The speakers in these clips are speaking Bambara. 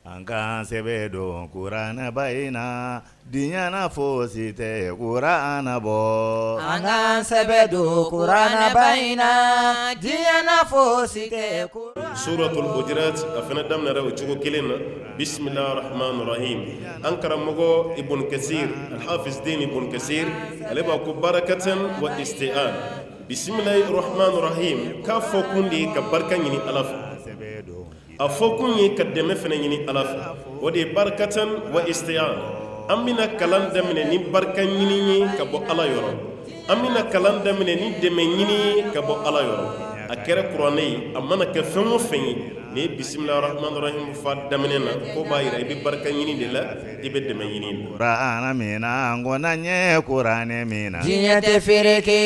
Angan sebedo Kurana baina Dinyana fosite Kurana bo Angan sebedo Kurana baina Dinyana fosite Suratul Hujurat afana damna raw chugo kilena Bismillahir Rahmanir Rahim Ankara mogo Ibn Kathir Al-Hafiz Din Ibn Kathir aleba ku barakatan wa isti'an Bismillahir Rahmanir Rahim ka fokundi ka barkan yini alaf a fokun yi ka dɛmɛ fana ɲini ala fɛ o de ye barakatan wa isti'an an bɛna kalan daminɛ ni barika ɲini ye ka bɔ ala yɔrɔ an bɛna kalan daminɛ ni dɛmɛ ɲini ye ka bɔ ala yɔrɔ a kɛra kuranɛ ye a mana kɛ fɛn o fɛn ye ni ye bisimilahi rahmani rahim fa daminɛ na ko b'a yira i bɛ barika ɲini de la i bɛ dɛmɛ ɲini de la. Kurana mina ngona nye Kurane mina diɲɛ tɛ fereke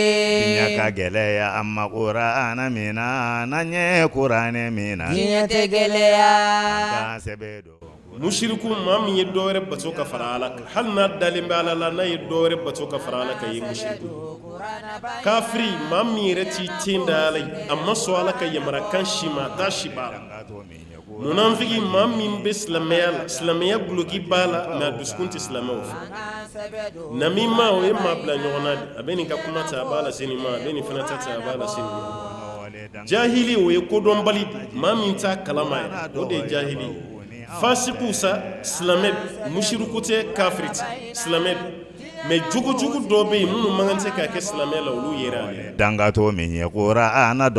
diɲɛ ka gɛlɛya amma Kurana mina na nye Kurane mina diɲɛ tɛ gɛlɛya Angan sebedo mushiriku maa min ye dɔ wɛrɛ bato ka fara ala kan hali n'a dalen bɛ ala la n'a ye dɔ wɛrɛ bato ka fara ala kan ye mushiriku kafiri maa min yɛrɛ t'i ten da ala ye a ma sɔn ala ka yamarakan si ma a t'a si b'a la munafiki maa min bɛ silamɛya la silamɛya guloki b'a la mɛ a dusukun tɛ silamɛw fɛ namima o ye maa bila ɲɔgɔn na de a bɛ nin ka kuma ta a b'a lase nin ma a bɛ nin fana ta a b'a lase nin ma jahili o ye kodɔnbali de maa min t'a kalama yɛrɛ o de ye jahili ye fasiku sa silamɛ mushiriku tɛ kafiri tɛ silamɛ mais jugujugu dɔ bɛ yen minnu man kan tɛ k'a kɛ silamɛ la olu yera ale dangato min ye Kurana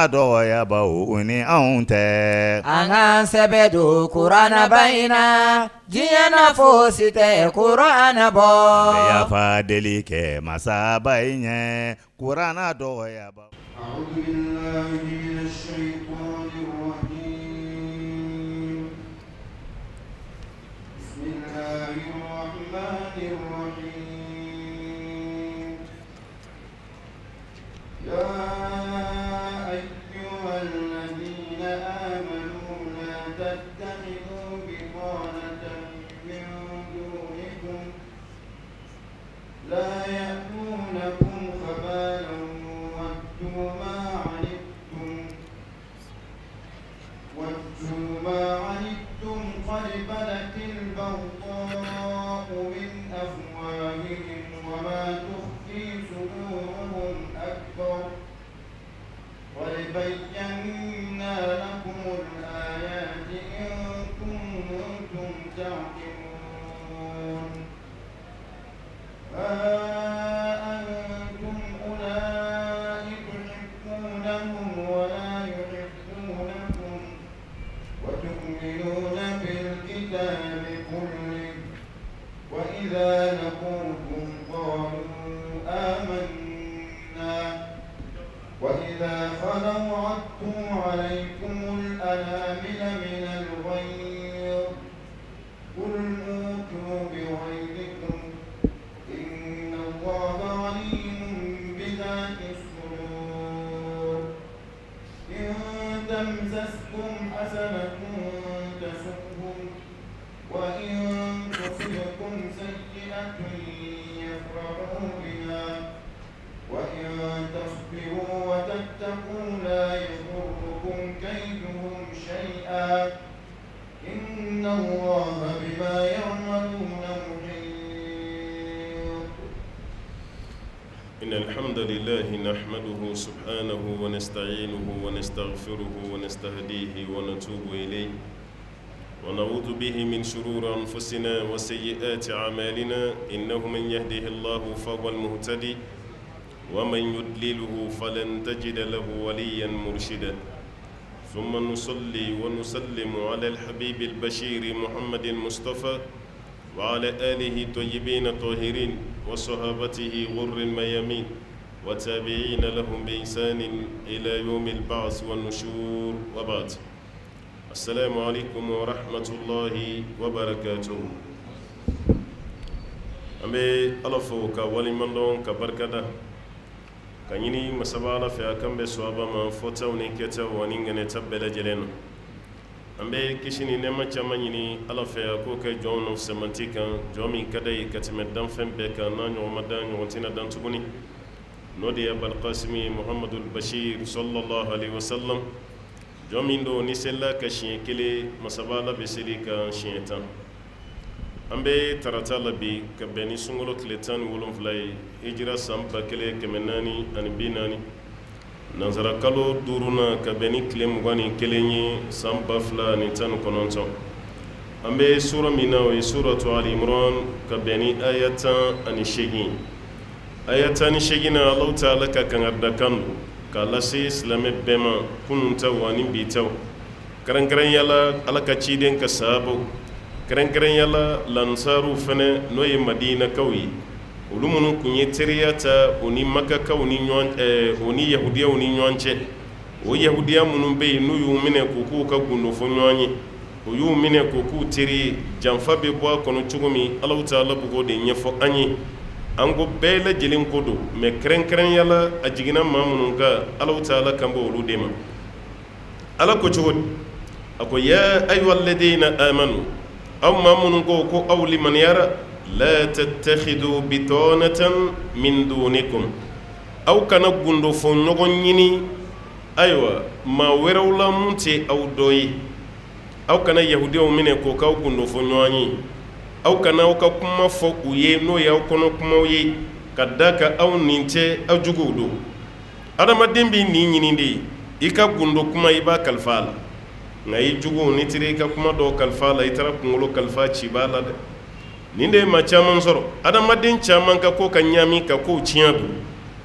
dɔgɔya bawo u ni anw tɛ an k'an sɛbɛ don Kurana baina diɲɛ na fosi tɛ Kurana bɔ bɛ yafa deli kɛ masaba in ɲɛ Kurana dɔgɔya bawo إن الحمد لله نحمده سبحانه ونستعينه ونستغفره ونستهديه ونتوب إليه ونعوذ به من شرور أنفسنا وسيئات أعمالنا إنه من يهده الله فهو المهتدي ومن يضلله فلن تجد له وليا مرشدا ثم نصلي ونسلم على الحبيب البشير محمد المصطفى وعلى آله طيبين الطاهرين وصحابته غر الميامين وتابعين لهم بإحسان إلى يوم البعث والنشور وبعد السلام عليكم ورحمة الله وبركاته أمي ألفو كوالي مندون كبركة كنيني مسابالة في أكم بسوابا ما فتاوني كتا ونينغني تبلا جلنا an bɛ kisi ni nɛɛma caman ɲini ala fɛ a k'o kɛ jɔn n'o sɛmanti kan jɔn min ka d'a ye ka tɛmɛ danfɛn bɛɛ kan n'a ɲɔgɔn ma dan ɲɔgɔn tɛna dan tuguni n'o de ye abalkasimi muhamadul bashir sallallahu alaihi wasallam Jomindo ni sella ka siɲɛ kelen masaba la bɛ seli kan siɲɛ 10 an bɛ tarata la bi ka bɛn ni sunkalo tile 17 ye hijira san 1440 nansara kalo 5 ka bɛn ni tile 21 ye san 2019 an bɛ sura min na o ye suratu Ali Imran ka bɛn ni aya 18 aya 18 na Allahu Ta'ala ka kangardakan do k'a lase silamɛ bɛɛ ma kunun taw ani bi taw kɛrɛnkɛrɛnyala Ala ka ciden ka sababu kɛrɛnkɛrɛnyala lansaru fɛnɛ n'o ye madinakaw ye olu minnu kun ye teriya ta o ni makakaw ni ɲɔgɔn o ni yahudiyaw ni ɲɔgɔn cɛ o yahudiya minnu bɛ yen n'u y'u minɛ k'u k'u ka gundo fɔ ɲɔgɔn ye o y'u minɛ k'u k'u teri janfa bɛ bɔ a kɔnɔ cogo min Allahu Ta'ala b'o de ɲɛfɔ an ye an ko bɛɛ lajɛlen ko don mais kɛrɛnkɛrɛnyala a jiginna maa minnu kan Allahu Ta'ala kan bɔ olu de ma Ala ko cogo di a ko ya ayyuhal ladina amanu aw maa minnu ko aw limaniyara la tattakhidu bitanatan min dunikum aw kana gundo fɔ ɲɔgɔn ɲini ayiwa maa wɛrɛw la mun tɛ aw dɔ ye aw kana yahudiyaw minɛ k'o k'aw gundo fɔ ɲɔgɔn ye aw kana aw ka kuma fɔ u ye n'o y'aw kɔnɔ kumaw ye ka da ka aw nin tɛ aw juguw don adamaden b'i nin ɲini de ye i ka gundo kuma i b'a kalifa a la nka i juguw ni tiri i ka kuma dɔw kalifa a la i taara kunkolo kalifa ci b'a la dɛ nin de ye maa caman sɔrɔ adamaden caman ka ko ka ɲaami ka kow tiɲɛ don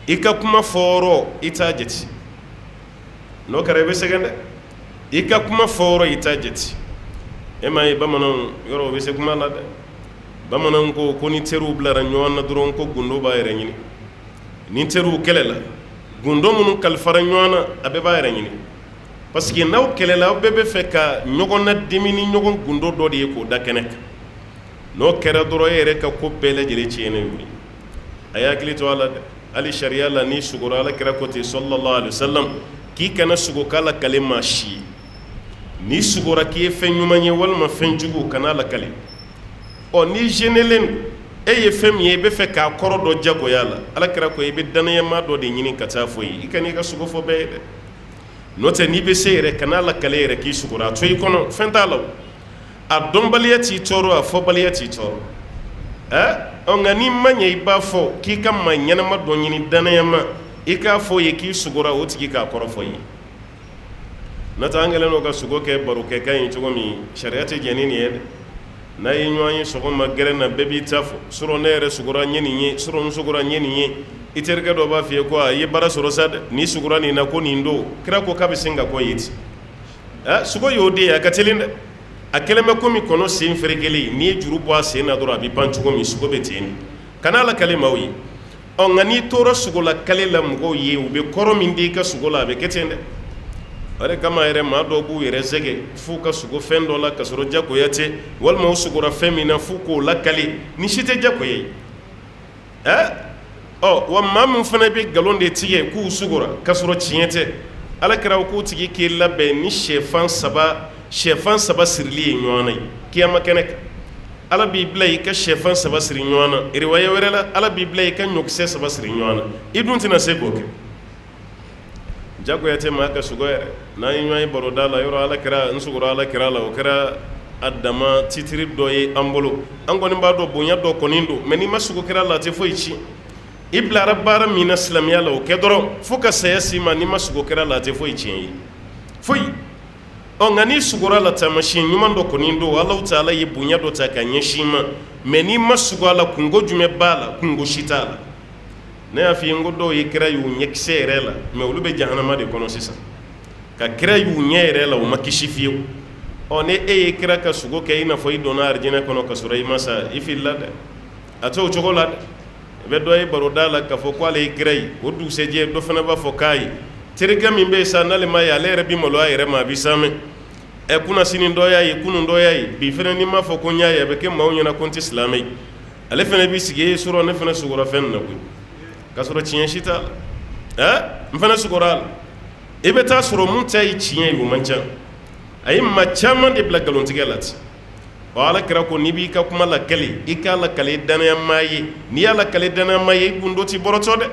i ka kuma fɔyɔrɔ i t'a jate n'o kɛra i bɛ sɛgɛn dɛ i ka kuma fɔyɔrɔ i t'a jate e m'a ye bamananw yɔrɔ o bɛ se kuma la dɛ bamananw ko ni teriw bilara ɲɔgɔn na dɔrɔn ko gundo b'a yɛrɛ ɲini ni teriw kɛlɛ la gundo minnu kalifara ɲɔgɔn na a bɛɛ b'a yɛrɛ ɲini parce que n'aw kɛlɛla aw bɛɛ bɛ fɛ ka ɲɔgɔn nadimi ni ɲɔgɔn gundo dɔ de ye k'o da kɛnɛ kan n'o kɛra dɔrɔn e yɛrɛ ka ko bɛɛ lajɛlen tiɲɛnen ye wuli a y'a hakili to a la dɛ hali sariya la n'i sugora Alakira ko ten sallallahu alaihi wasallam k'i kana sugo k'a lakale maa si ye n'i sugora k'i ye fɛn ɲuman ye walima fɛn jugu kana lakale n'i jenelen e ye fɛn min ye i bɛ fɛ k'a kɔrɔ dɔ jagoya la Alakira ko i bɛ danayamaa dɔ de ɲini ka taa fɔ ye i kan'i ka sugo fɔ bɛɛ ye dɛ n'o tɛ n'i bɛ se yɛrɛ kana lakale yɛrɛ k'i sugora a to i kɔnɔ fɛn t'a la a dɔnbaliya t'i tɔɔrɔ a fɔbaliya t'i tɔɔrɔ nka n'i ma ɲɛ i b'a fɔ k'i ka maa ɲɛnama dɔ ɲini danayama i k'a fɔ ye k'i sugora o tigi k'a kɔrɔ fɔ ye n'o tɛ an kɛlen don ka sugo kɛ barokɛ kan ye cogo min sariya tɛ jɛn ni nin ye dɛ n'a ye ɲɔgɔn ye sɔgɔma gɛrɛn na bɛɛ b'i ta fɔ sɔrɔ ne yɛrɛ sugora n ye nin ye sɔrɔ n sugora n ye nin ye i terikɛ dɔ b'a f'i ye ko i ye baara sɔrɔ sa dɛ n'i sugora nin na ko nin don kira ko k'a bɛ sin ka kɔ ye ten sugo y'o de ye a ka teli dɛ a kɛlen bɛ komi kɔnɔ sen ferekelen n'i ye juru bɔ a sen na dɔrɔn a bɛ ban cogo min sugo bɛ ten de kana lakale maaw ye nka n'i tora sugola kale la mɔgɔw ye u bɛ kɔrɔ min di i ka sugo la a bɛ kɛ ten dɛ o de kama yɛrɛ maa dɔw b'u yɛrɛ sɛgɛ f'u ka sugo fɛn dɔ la ka sɔrɔ jagoya tɛ walima u sugora fɛn min na f'u k'o lakale ni si tɛ jagoya ye wa maa min fana bɛ nkalon de tigɛ k'u sugora ka sɔrɔ tiɲɛ tɛ Alakira k'u tigi k'i labɛn ni sɛfan saba sirili ye ɲɔgɔn na ye kiyama kɛnɛ kan Ala b'i bila i ka sɛfan 3 siri ɲɔgɔn na riwaya wɛrɛ la Ala b'i bila i ka ɲɔkisɛ 3 siri ɲɔgɔn na i dun tɛna se k'o kɛ jagoya tɛ maa ka sugo yɛrɛ n'an ye ɲɔgɔn ye baroda la yɔrɔ Alakira n sugora Alakira la o kɛra a dama titiri dɔ ye an bolo an kɔni b'a dɔn bonya dɔ kɔni don mais n'i ma sugo kɛra la a tɛ foyi ci i bilara baara min na silamɛya la o kɛ dɔrɔn fo ka saya s'i ma n'i ma sugo kɛra la a tɛ foyi tiɲɛ ye foyi nka n'i sugora la taamasiyɛn ɲuman dɔ kɔni don Allahu Ta'ala ye bonya dɔ ta ka ɲɛsin ma mais n'i ma sugo a la kungo jumɛn b'a la kungo si t'a la ne y'a f'i ye n ko dɔw ye kira y'u ɲɛkisɛ yɛrɛ la mais olu bɛ jahanama de kɔnɔ sisan ka kira y'u ɲɛ yɛrɛ la u ma kisi fiyewu ni e ye kira ka sugo kɛ i n'a fɔ i donna arijinɛ kɔnɔ ka sɔrɔ i ma sa i filila dɛ a t'o cogo la dɛ i bɛ dɔ ye baroda la k'a fɔ k'ale ye kira ye o dugusɛjɛ dɔ fana b'a fɔ k'a ye terikɛ min bɛ yen sa n'ale ma ye ale yɛrɛ bɛ maloya a yɛrɛ ma a bɛ sa mɛn kuna sini dɔ y'a ye kunun dɔ y'a ye bi fana n'i m'a fɔ ko n y'a ye a bɛ kɛ maaw ɲɛna ko n tɛ silamɛ ye ale fana b'i sigi e sɔrɔ ne fana sugora fɛn nin na koyi k'a sɔrɔ tiɲɛ si t'a la n fana sugora a la i bɛ taa sɔrɔ mun ta ye tiɲɛ ye o man ca a ye maa caman de bila nkalontigɛ la ten Alakira ko n'i b'i ka kuma lakale i k'a lakale danayamaa ye n'i y'a lakale danayamaa ye i gundo t'i bɔrɔtɔ dɛ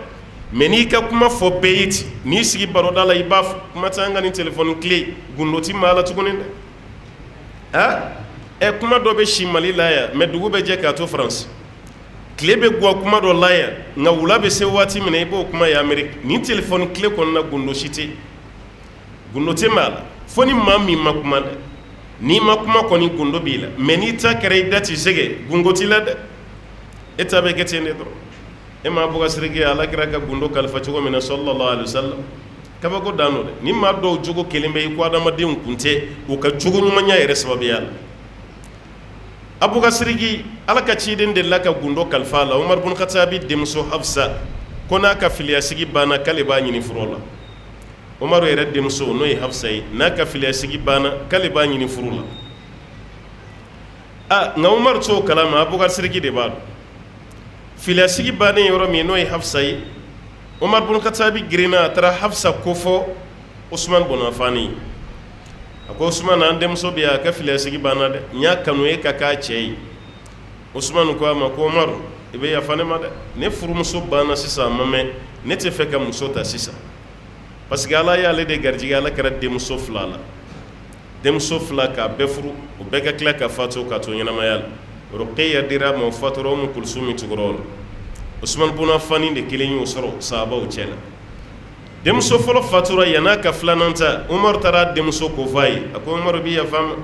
mais n'i ka kuma fɔ bɛɛ ye ten n'i sigi baroda la i b'a fɔ kuma tɛ an ka nin telefɔni tile gundo ti maa la tuguni dɛ kuma dɔ bɛ si Mali la yan mais dugu bɛ jɛ k'a to Faransi tile bɛ gɔ kuma dɔ la yan nka wula bɛ se waati min na i b'o kuma ye Amérique nin telefɔni tile kɔnɔna gundo si tɛ gundo tɛ maa la fo ni maa min ma kuma dɛ n'i ma kuma kɔni gundo b'i la mais n'i ta kɛra i da t'i sɛgɛ gundo t'i la dɛ e ta bɛ kɛ ten de dɔrɔn e ma Abu Bakar Sidiki Alakira ka gundo kalifa cogo min na sallallahu alaihi wasallam kabako dan no dɛ ni maa dɔw jogo kelen bɛ i ko adamadenw kun tɛ u ka jogo ɲumanya yɛrɛ sababuya la Abu Bakar Sidiki Ala ka ciden delila ka gundo kalifa la Umar bin Khattabi denmuso Hafsa ko n'a ka filiyasigi banna k'ale b'a ɲini furu la Umaru yɛrɛ denmuso n'o ye Hafsa ye n'a ka filiyasigi banna k'ale b'a ɲini furu la nka Umaru t'o kalama Abu Bakar Sidiki de b'a dɔn filiyasigi bannen yɔrɔ min n'o ye Hafsa ye Umar bin Khattabi girinna a taara Hafsa ko fɔ Usman bin Affan ye a ko Usman an denmuso bɛ yan a ka filiyasigi banna dɛ n y'a kanu e ka k'a cɛ ye Usman ko a ma ko Umaru i bɛ yafa ne ma dɛ ne furumuso banna sisan a ma mɛn ne tɛ fɛ ka muso ta sisan parce que Ala y'ale de garijigɛ Ala kɛra denmuso fila la denmuso fila k'a bɛɛ furu o bɛɛ ka tila ka fatu ka to ɲɛnamaya la Ruqayya dira ma o fatura Umu Kulsum tugura la Usman bin Affan de kelen y'o sɔrɔ sahabaw cɛ la denmuso fɔlɔ fatura yan'a ka filanan ta Umar taara denmuso ko f'a ye a ko Umar bi yafa ma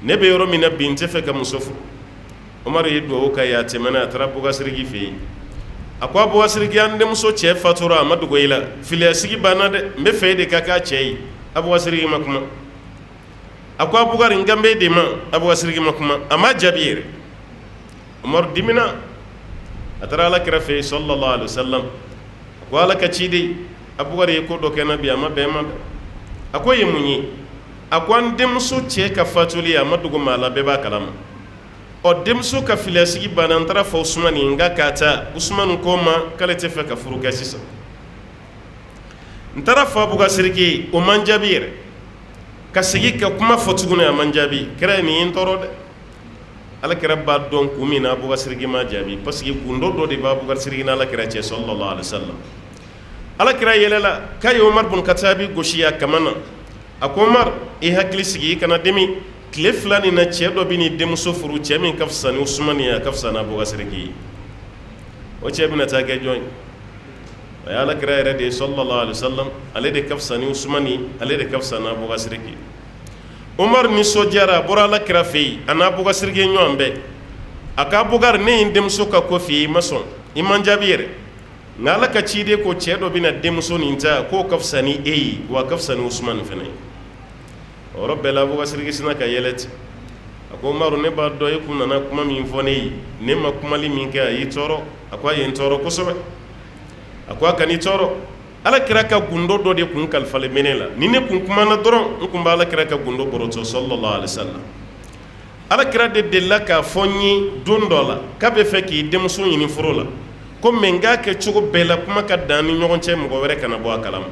ne bɛ yɔrɔ min na bi n tɛ fɛ ka muso furu Umar ye duwawu k'a ye a tɛmɛna a taara Abu Bakar Sidiki fɛ yen a ko Abu Bakar Sidiki an denmuso cɛ fatura a ma dogo i la filiyasigi banna dɛ n bɛ fɛ e de ka k'a cɛ ye Abu Bakar Sidiki ma kuma a ko Abu Bakar n kan bɛ de ma Abu Bakar Sidiki ma kuma a ma jaabi yɛrɛ Umar dimina a taara Alakira fɛ yen sallallahu alaihi wasallam a ko Ala ka ciden Abu Bakar ye ko dɔ kɛ n na bi a ma bɛn ma dɛ a ko ye mun ye a ko an denmuso cɛ ka fatuli a ma dogo maa la bɛɛ b'a kalama denmuso ka filiyasigi banna n taara fɔ Usman ye nka k'a ta Usman ko ma k'ale tɛ fɛ ka furu kɛ sisan n taara fɔ Abu Bakar Sidiki ye o man jaabi yɛrɛ ka segin ka kuma fɔ tuguni a man jaabi kɛra nin ye n tɔɔrɔ dɛ Alakira b'a dɔn kun min na Abu Bakar Sidiki ma jaabi parce que gundo dɔ de b'a Abu Bakar Sidiki n'Alakira cɛ sallallahu alaihi wasallam Alakira yɛlɛla k'a ye Umar bin Khattabi gosi a kama na a ko Umar i hakili sigi i kana dimi tile fila nin na cɛ dɔ bɛ nin denmuso furu cɛ min ka fisa ni Usman ye a ka fisa ni Abu Bakar Sidiki ye o cɛ bɛna taa kɛ jɔn ye o ye Alakira yɛrɛ de ye sallallahu alaihi wasallam ale de ka fisa ni Usman ye ale de ka fisa ni Abu Bakar Sidiki ye Umar nisɔndiyara a bɔra Alakira fɛ yen a n'a Abu Bakar Sidiki ye ɲɔgɔn bɛɛ a ko Abu Bakar ne ye n denmuso ka ko f'i ye i ma sɔn i man jaabi yɛrɛ nka Ala ka ciden ko cɛ dɔ bɛna denmuso nin ta k'o ka fisa ni e ye wa a ka fisa ni Usman fana ye o yɔrɔ bɛɛ la Abu Bakar Sidiki sina ka yɛlɛ ten a ko Umaru ne b'a dɔn e kun nana kuma min fɔ ne ye ne ma kumali min kɛ a y'i tɔɔrɔ a ko a ye n tɔɔrɔ kosɛbɛ a ko a ka n'i tɔɔrɔ Alakira ka gundo dɔ de kun kalifalen bɛ ne la ni ne kun kumana dɔrɔn n kun bɛ Alakira ka gundo bɔrɔtɔ sallallahu alaihi wasallam Alakira de delila k'a fɔ n ye don dɔ la k'a bɛ fɛ k'i denmuso ɲini furu la ko mɛ n k'a kɛ cogo bɛɛ la kuma ka dan ni ɲɔgɔn cɛ mɔgɔ wɛrɛ kana bɔ a kalama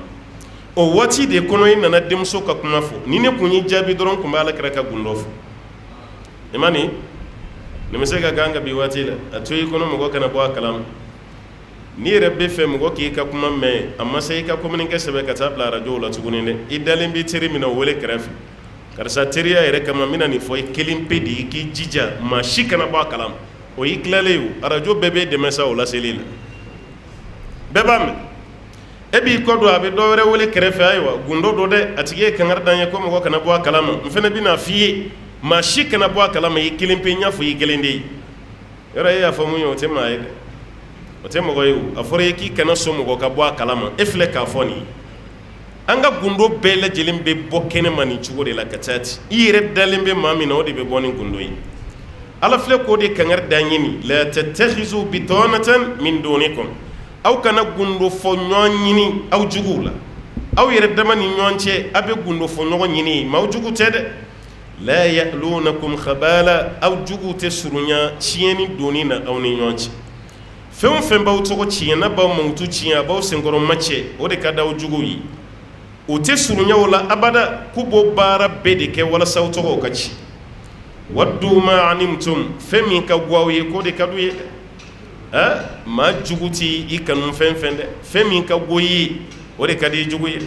o waati de kɔnɔ i nana denmuso ka kuma fɔ ni ne kun y'i jaabi dɔrɔn n kun bɛ Alakira ka gundo fɔ i ma nin nin bɛ se ka k'an ka bi waati la a to i kɔnɔ mɔgɔ kana bɔ a kalama n'i yɛrɛ bɛ fɛ mɔgɔ k'i ka kuma mɛn a ma se i ka communiqué sɛbɛn ka taa bila radio la tuguni dɛ i dalen b'i teri min na o wele kɛrɛfɛ karisa teriya yɛrɛ kama n bɛna nin fɔ i kelen pe de i k'i jija maa si kana bɔ a kalama o y'i tilalen o radio bɛɛ b'e dɛmɛ sa o laseli la bɛɛ b'a mɛn e b'i kɔ don a bɛ dɔ wɛrɛ wele kɛrɛfɛ ayiwa gundo dɔ dɛ a tigi ye kankari da n ye ko mɔgɔ kana bɔ a kalama n fana bɛna f'i ye maa si kana bɔ a kalama i kelen pe n y'a fɔ i kelen de ye yɔrɔ e y'a fɔ mun ye o tɛ maa ye dɛ o tɛ mɔgɔ ye o a fɔra ye k'i kana sɔn mɔgɔ ka bɔ a kalama e filɛ k'a fɔ nin ye an ka gundo bɛɛ lajɛlen bɛ bɔ kɛnɛma nin cogo de la ka taa ten i yɛrɛ dalen bɛ maa min na o de bɛ bɔ ni gundo ye Ala filɛ k'o de kankari da n ye nin la tattakhizu bitanatan min dunikum aw kana gundo fɔ ɲɔgɔn ɲini aw juguw la aw yɛrɛ dama ni ɲɔgɔn cɛ a bɛ gundo fɔ ɲɔgɔn ɲini maaw jugu tɛ dɛ la ya'lunakum khabala aw juguw tɛ surunya tiɲɛni donni na aw ni ɲɔgɔn cɛ fɛn o fɛn b'aw tɔgɔ tiɲɛ n'a b'aw mankutu tiɲɛ a b'aw senkɔrɔ ma cɛ o de ka d'aw juguw ye o tɛ surunya o la abada k'u b'o baara bɛɛ de kɛ walasa aw tɔgɔw ka ci waddu ma animtum fɛn min ka go aw ye k'o de ka d'u ye maa jugu ti i kanu fɛn fɛn dɛ fɛn min ka go i ye o de ka di i jugu ye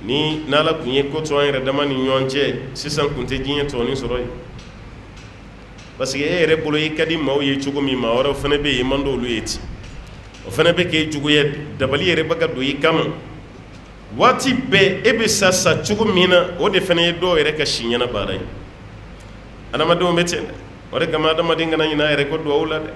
ni n'ala kun ye ko to an yɛrɛ dama ni ɲɔgɔn cɛ sisan kun tɛ diɲɛ tɔɔni sɔrɔ yen parce que e yɛrɛ bolo i ka di maaw ye cogo min maa wɛrɛw fɛnɛ bɛ yen i man d'olu ye ten o fɛnɛ bɛ k'e juguya dabali yɛrɛ bɛ ka don i kama waati bɛɛ e bɛ sa cogo min na o de fɛnɛ ye dɔw yɛrɛ ka si ɲɛna baara ye adamadenw bɛ ten dɛ o de kama adamaden kana ɲinɛ a yɛrɛ kɔ duwawu la dɛ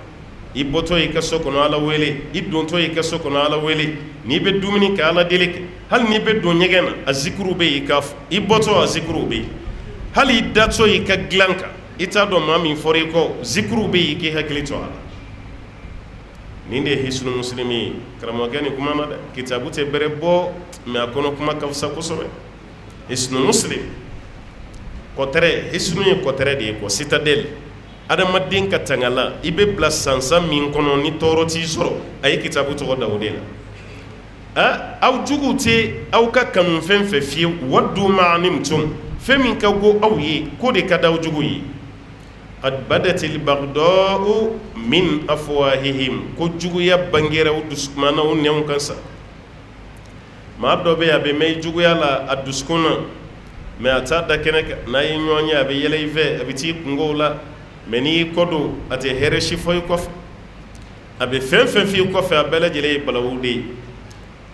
i bɔtɔ i ka so kɔnɔ ala wele i dontɔ i ka so kɔnɔ ala wele n'i bɛ dumuni kɛ ala deli kɛ hali n'i bɛ don ɲɛgɛn na a zikiriw bɛ yen i k'a fɔ i bɔtɔ a zikiriw bɛ yen hali i datɔ i ka dilan kan i t'a dɔn maa min fɔra i kɔ zikiriw bɛ yen i k'i hakili to a la nin de ye hisnu muslimi ye karamɔgɔkɛ nin kuma na dɛ kitabu tɛ bɛrɛ bɔ mɛ a kɔnɔ kuma ka fisa kosɛbɛ hisnu muslim kɔtɛrɛ hisnu ye kɔtɛrɛ de ye kɔ citadelle adamaden ka tangala i bɛ bila sansan min kɔnɔ ni tɔɔrɔ t'i sɔrɔ a ye kitabu tɔgɔ da o de la aw juguw tɛ aw ka kanu fɛn fɛn fiyewu waddu ma animtum fɛn min ka go aw ye ko de ka d'aw jugu ye qad badatil baghdau min afwahihim ko juguya bangera u dusumana u nɛnw kan sa maa dɔ bɛ yen a bɛ mɛn juguya la a dusukun na mɛ a t'a da kɛnɛ kan n'a ye ɲɔgɔn ye a bɛ yɛlɛ i fɛ a bɛ t'i kungow la mɛ n'i y'i kɔ don a tɛ hɛrɛ si fɔ i kɔfɛ a bɛ fɛn fɛn f'i kɔfɛ a bɛɛ lajɛlen ye balawu de ye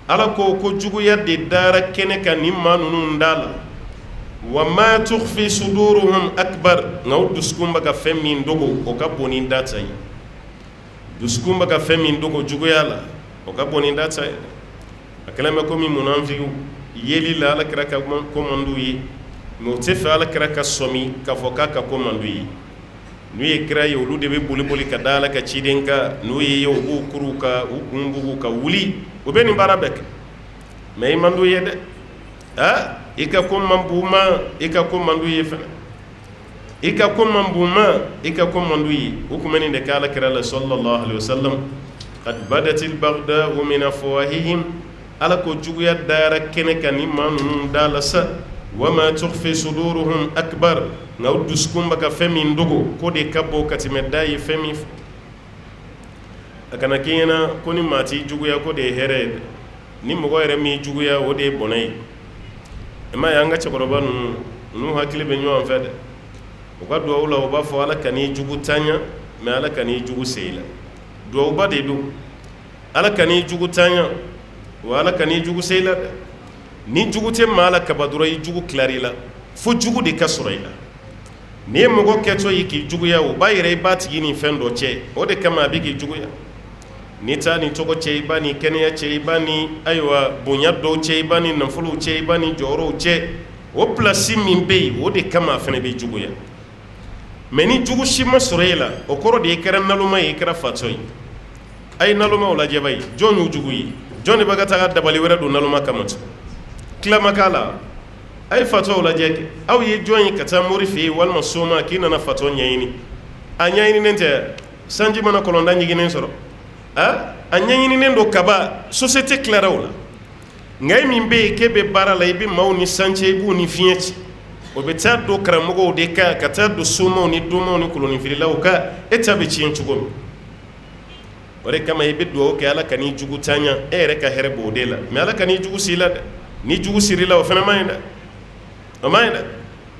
ala ko juguya de dara kɛnɛ kan nin maa ninnu da la wa ma tukhfi suduruhum akbar nka o dusukun bɛ ka fɛn min dogo o ka bon ni da ta ye dusukun bɛ ka fɛn min dogo juguya la o ka bon ni da ta ye a kɛlen bɛ komi munafikiw yeli la ala kɛra ka ko man d'u ye mɛ o tɛ fɛ ala kɛra ka sɔmi k'a fɔ k'a ka ko man d'u ye n'u ye kira ye olu de bɛ boli ka da ala ka ciden kan n'u ye u b'u kuru ka u kun bugu ka wuli u bɛ nin baara bɛɛ kɛ mɛ i man d'u ye dɛ i ka ko man b'u ma i ka ko man d'u ye fɛnɛ i ka ko man b'u ma i ka ko man d'u ye u kun bɛ nin de kɛ ala kira la sallallahu alaihi wasallam qad badatil baghdau min afwahihim ala ko juguya dara kɛnɛ kan ni maa ninnu da la sa wa ma tukhfi suduruhum akbar nka o dusukun bɛ ka fɛn min dogo ko de ka bon ka tɛmɛ da ye fɛn min fɛ a kana k'i ɲɛna ko ni maa t'i juguya ko de ye hɛrɛ ye dɛ ni mɔgɔ yɛrɛ m'i juguya o de ye bɔnɛ ye i m'a ye an ka cɛkɔrɔba ninnu hakili bɛ ɲɔgɔn fɛ dɛ u ka duwawu la u b'a fɔ ala ka n'i jugu taɲa mɛ ala ka n'i jugu se i la duwawuba de don ala ka n'i jugu taɲa wa ala ka n'i jugu se i la dɛ ni jugu tɛ maa la kaba dɔrɔn i jugu tilar'i la fo jugu de ka sɔrɔ i la n'i ye mɔgɔ kɛtɔ ye k'i juguya o b'a yɛrɛ i b'a tigi ni fɛn dɔ cɛ o de kama a bɛ k'i juguya n'i t'a ni tɔgɔ cɛ i b'a ni kɛnɛya cɛ i b'a ni ayiwa bonya dɔw cɛ i b'a ni nafolow cɛ i b'a ni jɔyɔrɔw cɛ o pilasi min bɛ yen o de kama a fana bɛ juguya mɛ ni jugu si ma sɔrɔ e la o kɔrɔ de i kɛra naloma ye i kɛra fatɔ ye a ye nalomaw lajɛ ba ye jɔn y'u jugu ye jɔn de bɛ ka taa dabali wɛrɛ don naloma kama tugun tilama k'a la a ye fatɔw lajɛ kɛ aw ye jɔn ye ka taa mori fɛ yen walima soma k'i nana fatɔ ɲɛɲini a ɲɛɲininen tɛ sanji mana kɔlɔnda ɲiginnen sɔrɔ a ɲɛɲininen don kaba société tilara o la nka e min bɛ yen k'e bɛ baara la i bɛ maaw ni sancɛ i b'u ni fiɲɛ ci o bɛ taa don karamɔgɔw de kan ka taa don somaw ni donmaw ni kolonifeerelaw kan e ta bɛ tiɲɛ cogo min o de kama i bɛ dugawu kɛ ala ka n'i jugu taɲa e yɛrɛ ka hɛrɛ b'o de la mɛ ala ka n'i jugu si la dɛ ni jugu siri la o fana ma ɲi dɛ o ma ɲi dɛ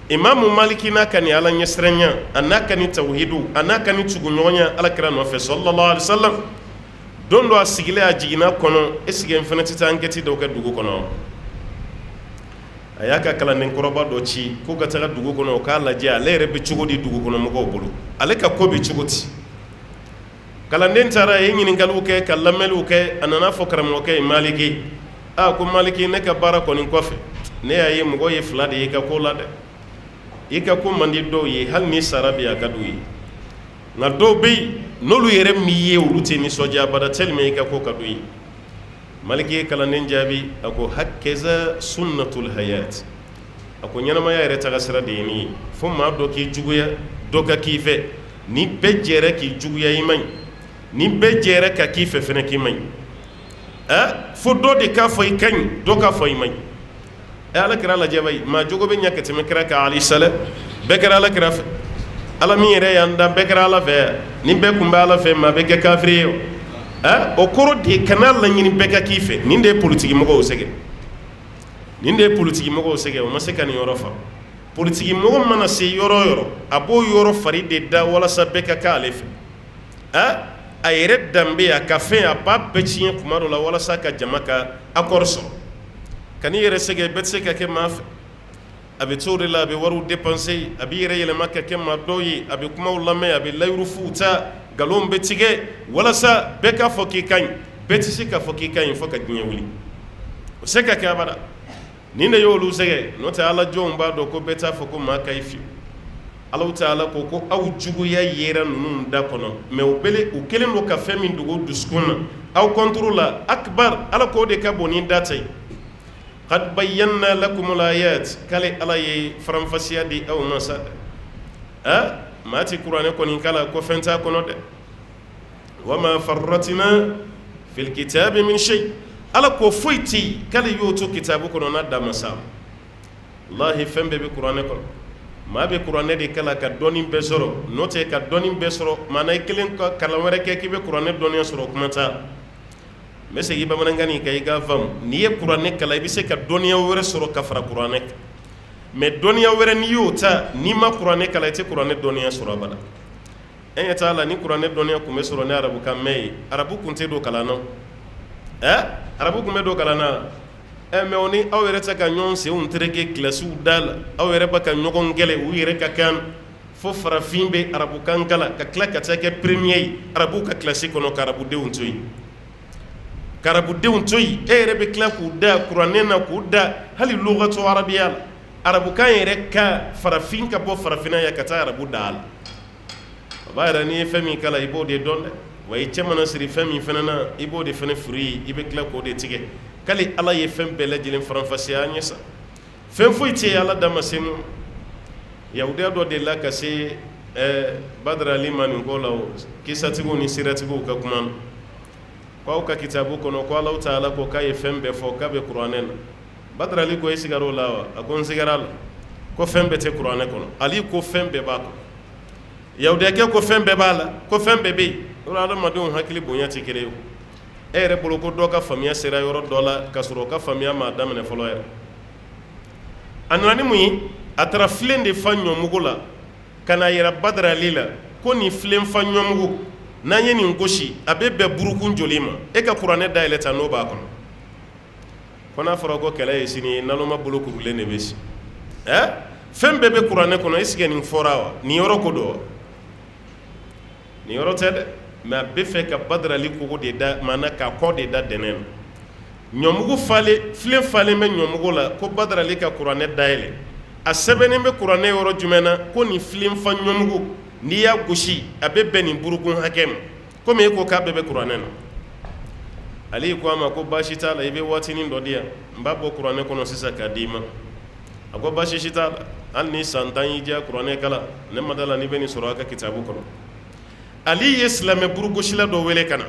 imamu maliki n'a ka ni ala ɲɛsiranya a n'a ka ni tawhidu a n'a ka ni tuguɲɔgɔnya ala kira nɔfɛ sallallahu alaihi wasallam don dɔ a sigilen a jiginna kɔnɔ e sigi fana tɛ taa enquête dɔw kɛ dugu kɔnɔ a y'a ka kalanden kɔrɔba dɔ ci ko ka taga dugu kɔnɔ o k'a lajɛ ale yɛrɛ bɛ cogo di dugu kɔnɔ mɔgɔw bolo ale ka ko bɛ cogo di kalanden taara a ye ɲininkaliw kɛ ka lamɛnliw kɛ a nana fɔ karamɔgɔkɛ ye maliki ko maliki ne ka baara kɔni kɔfɛ ne y'a ye mɔgɔ ye fila de ye i ka ko la dɛ i ka ko man di dɔw ye hali ni sara bɛ a ka d'u ye nka dɔw bɛ yen n'olu yɛrɛ min ye olu tɛ nisɔndiya abada tellement i ka ko ka d'u ye maliki ye kalanden jaabi a ko hakɛza sunnatul hayat a ko ɲɛnamaya yɛrɛ taga sira de ye nin ye fo maa dɔ k'i juguya dɔ ka k'i fɛ ni bɛɛ jɛra k'i juguya i man ɲi ni bɛɛ jɛra ka k'i fɛ fɛnɛ k'i man ɲi fo dɔ de k'a fɔ i ka ɲi dɔ k'a fɔ i man ɲi ala kɛra lajɛ ba ye maa jogo bɛ ɲɛ ka tɛmɛ kira kan alayhi salam bɛɛ kɛra ala kira fɛ ala min yɛrɛ y'an dan bɛɛ kɛra ala fɛ ni bɛɛ kun bɛ ala fɛ maa bɛ kɛ kafiri ye o kɔrɔ de kana laɲini bɛɛ ka k'i fɛ nin de ye politiki mɔgɔw sɛgɛn nin de ye politiki mɔgɔw sɛgɛn o ma se ka nin yɔrɔ fa politiki mɔgɔ mana se yɔrɔ o yɔrɔ a b'o yɔrɔ fari de da walasa bɛɛ ka kɛ ale fɛ a yɛrɛ danbe a ka fɛn a b'a bɛɛ tiɲɛ kuma dɔ la walasa ka jama ka accord sɔrɔ ka n'i yɛrɛ sɛgɛn bɛɛ tɛ se ka kɛ maa fɛ a bɛ to de la a bɛ wariw dépenser a b'i yɛrɛ yɛlɛma ka kɛ maa dɔw ye a bɛ kumaw lamɛn a bɛ layirufuw ta nkalon bɛ tigɛ walasa bɛɛ k'a fɔ k'i ka ɲi bɛɛ tɛ se k'a fɔ k'i ka ɲi fo ka diɲɛ wuli o se ka kɛ abada nin de y'olu sɛgɛn n'o tɛ ala jɔnw b'a dɔn ko bɛɛ t'a fɔ ko maa ka ɲi fiyewu alaw ta'ala ko aw juguya yera ninnu da kɔnɔ mɛ u kɛlen don ka fɛn min dogo dusukun na aw kɔntoro la akbar ala k'o de ka bon ni da ta ye qad bayyana lakumul ayat k'ale ala ye faranfasiya di aw ma sa maa ti kuranɛ kɔni kala ko fɛn t'a kɔnɔ dɛ wa ma farratina fil kitabi min shay ala ko foyi tɛ yen k'ale y'o to kitabu kɔnɔ n'a da ma sa wallahi fɛn bɛɛ bɛ kuranɛ kɔnɔ maa bɛ kuranɛ de kala ka dɔɔnin bɛɛ sɔrɔ n'o tɛ ka dɔɔnin bɛɛ sɔrɔ maana i kelen ka kalan wɛrɛ kɛ k'i bɛ kuranɛ dɔɔniya sɔrɔ kuma t'a la n bɛ segin bamanankan nin kan i k'a faamu n'i ye kuranɛ kala i bɛ se ka dɔɔniya wɛrɛ sɔrɔ ka fara kuranɛ kan mɛ dɔɔniya wɛrɛ n'i y'o ta n'i ma kuranɛ kala i tɛ kuranɛ dɔɔniya sɔrɔ abada e ɲɛ t'a la ni kuranɛ dɔɔniya tun bɛ sɔrɔ ni arabukan mɛn ye arabu tun tɛ don kalan na arabu tun bɛ don kalan na mɛ o ni aw yɛrɛ tɛ ka ɲɔgɔn senw tereke kilasiw da la aw yɛrɛ bɛ ka ɲɔgɔn gɛlɛ u yɛrɛ ka kan fo farafin bɛ arabukan kala ka tila ka taa kɛ premier ye arabuw ka kilasi kɔnɔ ka arabudenw to yen ka arabudenw to yen e yɛrɛ bɛ tila k'u da kuranɛ na k'u da hali lugatu arabiya la arabukan yɛrɛ ka farafin ka bɔ farafinna ya ka taa arabu da la a b'a yɛrɛ n'i ye fɛn min kala i b'o de dɔn dɛ wa i cɛ mana siri fɛn min fana na i b'o de fana furu ye i bɛ tila k'o de tigɛ k'ale ala ye fɛn bɛɛ lajɛlen faranfasiya an ɲɛ sa fɛn foyi tɛ yen ala da ma se mu yahudiya dɔ de la ka se badara ali ma nin ko la o kisatigiw ni siratigiw ka kuma na ko aw ka kitabu kɔnɔ ko ala ta'ala ko k'a ye fɛn bɛɛ fɔ k'a bɛ kuranɛ na badara ali ko e sigar'o la wa a ko n sigara la ko fɛn bɛɛ tɛ kuranɛ kɔnɔ ali ko fɛn bɛɛ b'a kɔnɔ yahudiyakɛ ko fɛn bɛɛ b'a la ko fɛn bɛɛ bɛ yen o la adamadenw hakili bonya tɛ kelen ye e yɛrɛ bolo ko dɔ ka faamuya sera yɔrɔ dɔ la ka sɔrɔ o ka faamuya ma daminɛ fɔlɔ yɛrɛ a nana ni mun ye a taara filen de fa ɲɔmugu la ka na yɛrɛ badara ali la ko nin filen fa ɲɔmugu n'an ye nin gosi a bɛ bɛn burukun joli ma e ka kuranɛ dayɛlɛ ta n'o b'a kɔnɔ ko n'a fɔra ko kɛlɛ ye sini ye naloma bolo kurulen de bɛ si fɛn bɛɛ bɛ kuranɛ kɔnɔ est-ce que nin fɔra wa nin yɔrɔ ko don wa nin yɔrɔ tɛ dɛ mɛ a bɛ fɛ ka badara ali kogo de da maana k'a kɔ de da dɛnɛn na ɲɔmugu falen filen falen bɛ ɲɔmugu la ko badara ali ka kuranɛ dayɛlɛ a sɛbɛnnen bɛ kuranɛ yɔrɔ jumɛn na ko nin filen fa ɲɔmugu n'i y'a gosi a bɛ bɛn nin burukun hakɛ ma komi e ko k'a bɛɛ bɛ kuranɛ na ale ko a ma ko baasi t'a la i bɛ waatinin dɔ di yan n b'a bɔ kuranɛ kɔnɔ sisan k'a d'i ma a ko baasi si t'a la hali ni san 10 y'i diya kuranɛ kala ne ma da la n'i bɛ nin sɔrɔ a ka kitabu kɔnɔ ali ye silamɛ burugosila dɔ wele ka na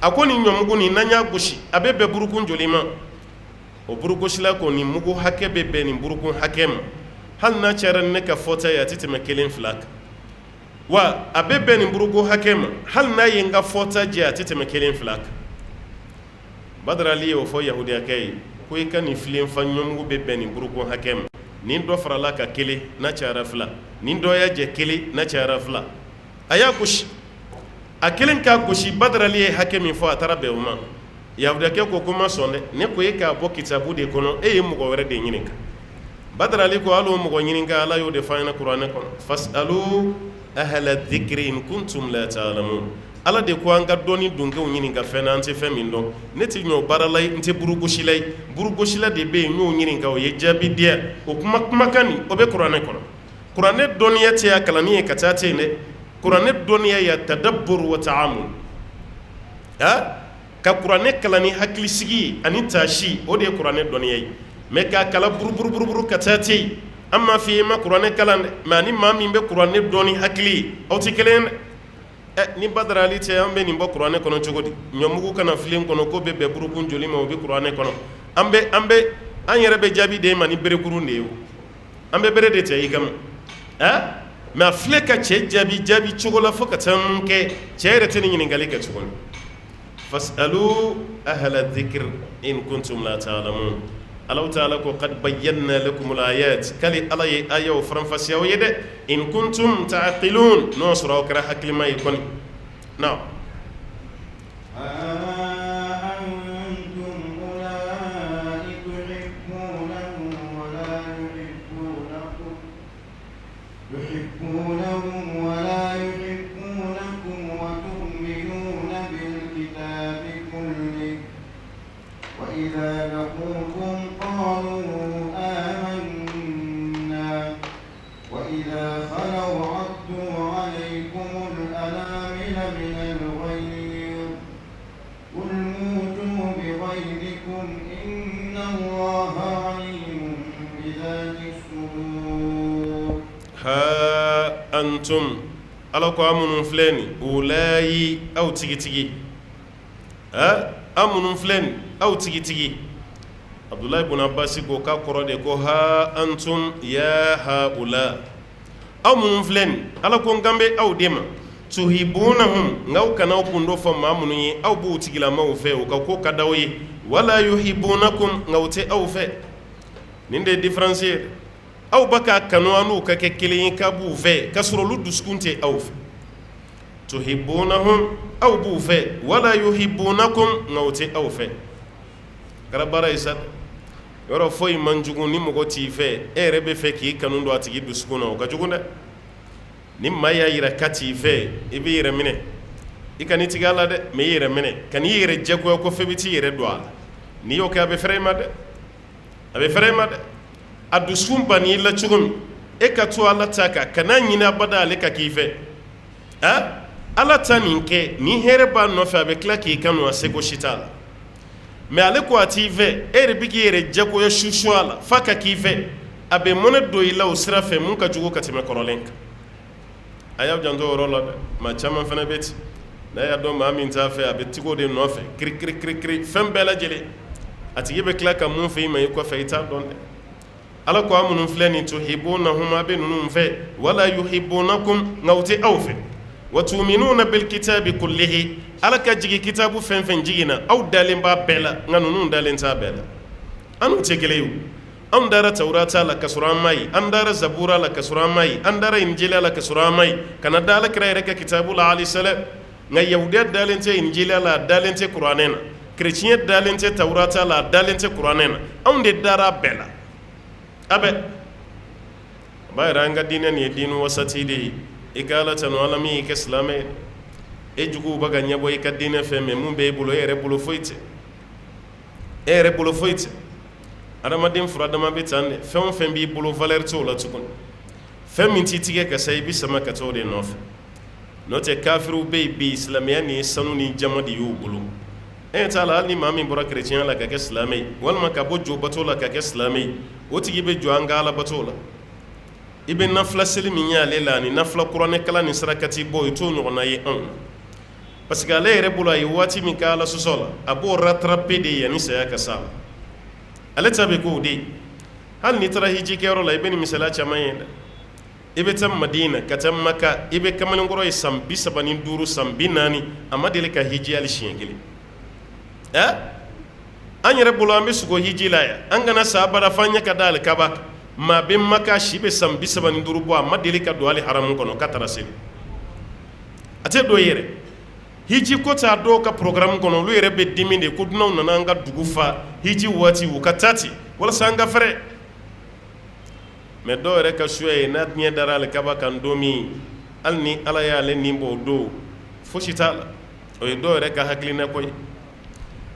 a ko nin ɲɔmugu nin n'an y'a gosi a bɛ bɛn burukun joli ma o burugosila ko nin mugu hakɛ bɛ bɛn nin burukun hakɛ ma hali n'a cayara ni ne ka fɔta ye a tɛ tɛmɛ 1 2 kan wa a bɛ bɛn nin burukun hakɛ ma hali n'a ye n ka fɔta jɛ a tɛ tɛmɛ 1 2 kan badara ali y'o fɔ yahudiyakɛ ye ko i ka nin filen fa ɲɔmugu bɛ bɛn nin burukun hakɛ ma nin dɔ farala ka 1 n'a cayara 2 nin dɔ y'a jɛ 1 n'a cayara 2 a y'a gosi a kelen k'a gosi badara ali ye hakɛ min fɔ a taara bɛn o ma yahudiyakɛ ko ma sɔn dɛ ne ko e k'a bɔ kitabu de kɔnɔ e ye mɔgɔ wɛrɛ de ɲininka badara ali ko hali o mɔgɔ ɲininka ala y'o de fɔ an ɲɛna kuranɛ kɔnɔ fasalu ahla dhikri in kuntum la ta'lamun ala de ko an ka dɔɔni dunkew ɲininka fɛn na an tɛ fɛn min dɔn ne tɛ ɲɔ baara la n tɛ burugosila ye burugosila de bɛ yen n y'o ɲininka o ye jaabi di yan o kumakan nin o bɛ kuranɛ kɔnɔ kuranɛ dɔnniya tɛ ya kalanni ye ka taa ten dɛ kuranɛ dɔnniya ya tadabbur wa ta'amul ka kuranɛ kalan ni hakilisigi ani taasi o de ye kuranɛ dɔnniya ye mɛ k'a kala buruburu ka taa ten an m'a f'i ye ma kuranɛ kalan dɛ mɛ ani maa min bɛ kuranɛ dɔn ni hakili ye aw tɛ kelen ye dɛ ni badara ali cɛ an bɛ nin bɔ kuranɛ kɔnɔ cogo di ɲɔmugu kana filen kɔnɔ ko bɛ bɛn burukun joli ma o bɛ kuranɛ kɔnɔ an yɛrɛ bɛ jaabi de ma ni berekurun de ye o an bɛ bere de cɛ i kama mais a filɛ ka cɛ jaabi cogo la fo ka taa mun kɛ cɛ yɛrɛ tɛ ni ɲininkali kɛ tuguni fasalu ahla dhikr in kuntum la ta'lamun Allah ta'ala ko qad bayyana lakum al-ayat kali Allah ye ayaw faranfasiyaw ye dɛ in kuntum ta'qilun no sura kara hakilima yi kon na antum ala ko amunun filɛni ulayi aw tigitigi amunun filɛni aw tigitigi Abdullah ibn Abbas ko ka kɔrɔ de ko ha antum ya haula amunun filɛni ala ko ngambe aw de ma tuhibunahum ngaw kana kundo fɔ maa minnu ye aw b'u tigilamaw fɛ u ka ko ka d'aw ye wala yuhibunakum ngaw tɛ aw fɛ nin de différence ye aw baka kanu anu ka kɛ kelen ye ka b'u fɛ ka sɔrɔ olu dusukun tɛ aw fɛ tuhibunahum aw b'u fɛ wala yuhibunakum ngaw tɛ aw fɛ kɛra baara ye sa yɔrɔ foyi man jugu ni mɔgɔ t'i fɛ e yɛrɛ bɛ fɛ k'i kanu don a tigi dusukun na o ka jugu dɛ ni maa y'a yira ka t'i fɛ i b'i yɛrɛ minɛ i ka n'i tigi a la dɛ mɛ i yɛrɛ minɛ ka n'i yɛrɛ jɛgoya ko fɛn bɛ t'i yɛrɛ don a la n'i y'o kɛ a bɛ fɛrɛ i ma dɛ a bɛ fɛrɛ i ma dɛ a dusukun banni la cogo min e ka to ala ta kan kana ɲini abada ale ka k'i fɛ ala ta nin kɛ ni hɛrɛ b'a nɔfɛ a bɛ tila k'i kanu a seko si t'a la mɛ ale ko a t'i fɛ e yɛrɛ bɛ k'i yɛrɛ jɛgoya susu a la f'a ka k'i fɛ a bɛ mɔnɛ don i la o sira fɛ mun ka jugu ka tɛmɛ kɔrɔlen kan a y'a janto o yɔrɔ la dɛ maa caman fana bɛ ten n'a y'a dɔn maa min t'a fɛ a bɛ tigi o de nɔfɛ kirikiri fɛn bɛɛ lajɛlen a tigi bɛ tila ka mun fɛ i ma i kɔfɛ i t'a dɔn dɛ ala ko a minnu filɛ nin tuhibunahum a bɛ ninnu fɛ wala yuhibunakum nka u tɛ aw fɛ wa tu'minuna bil kitabi kullihi ala ka jigi kitabu fɛn fɛn jiginna aw dalen b'a bɛɛ la nka ninnu dalen t'a bɛɛ la an n'u tɛ kelen ye o an dara tawurata la ka sɔrɔ an ma ye an dara zabura la ka sɔrɔ an ma ye an dara injila la ka sɔrɔ an ma ye kana da ala kira yɛrɛ ka kitabu la alayhi salam nka yahudiya dalen tɛ injila la a dalen tɛ kuranɛ na kerecɛn dalen tɛ tawurata la a dalen tɛ kuranɛ na anw de dara a bɛɛ la abe ba yɛrɛ an ka diinɛ nin ye diinu wasati de ye i ka ala tanu ala min y'i kɛ silamɛ ye e juguw bɛ ka ɲɛbɔ i ka diinɛ fɛ mɛ mun b'e bolo e yɛrɛ bolo foyi tɛ adamaden fura dama bɛ tan de fɛn o fɛn b'i bolo valeur t'o la tuguni fɛn min t'i tigɛ ka sa i bɛ sama ka t'o de nɔfɛ n'o tɛ kafiriw bɛ yen bi silamɛya ni sanu ni jama de y'u bolo e t'a la hali ni maa min bɔra kerecɛnya la ka kɛ silamɛ ye walima ka bɔ jo bato la ka kɛ silamɛ ye o tigi bɛ jɔ an ka ala bato la i bɛ nafila seli min ye ale la ani nafila kuranɛ kala ni sarakati bɔ i t'o ɲɔgɔnna ye anw na parce que ale yɛrɛ bolo a ye waati min kɛ ala sɔsɔ la a b'o rattraper de yanni saya ka s'a la ale ta bɛ k'o de ye hali n'i taara hiji kɛyɔrɔ la i bɛ nin misaliya caman ye dɛ i bɛ taa madina ka taa maka i bɛ kamalenkɔrɔ ye san 35 san 40 a ma deli ka hiji hali siɲɛ kelen an yɛrɛ bolo an bɛ sugo hiji la yan an kana sa abada f'an ɲɛ ka da alikaba kan maa bɛ maka si bɛ san 35 bɔ a ma deli ka don hali haramu kɔnɔ ka taara seli a tɛ don yɛrɛ hiji ko t'a dɔw ka programme kɔnɔ olu yɛrɛ bɛ dimi de ko dunanw nana an ka dugu fa hiji waati u ka taa ten walasa an ka fɛrɛ mɛ dɔw yɛrɛ ka suya ye n'a ɲɛ dara alikaba kan don min hali ni ala y'ale nin bɔ o don fosi t'a la o ye dɔw yɛrɛ ka hakilina ko ye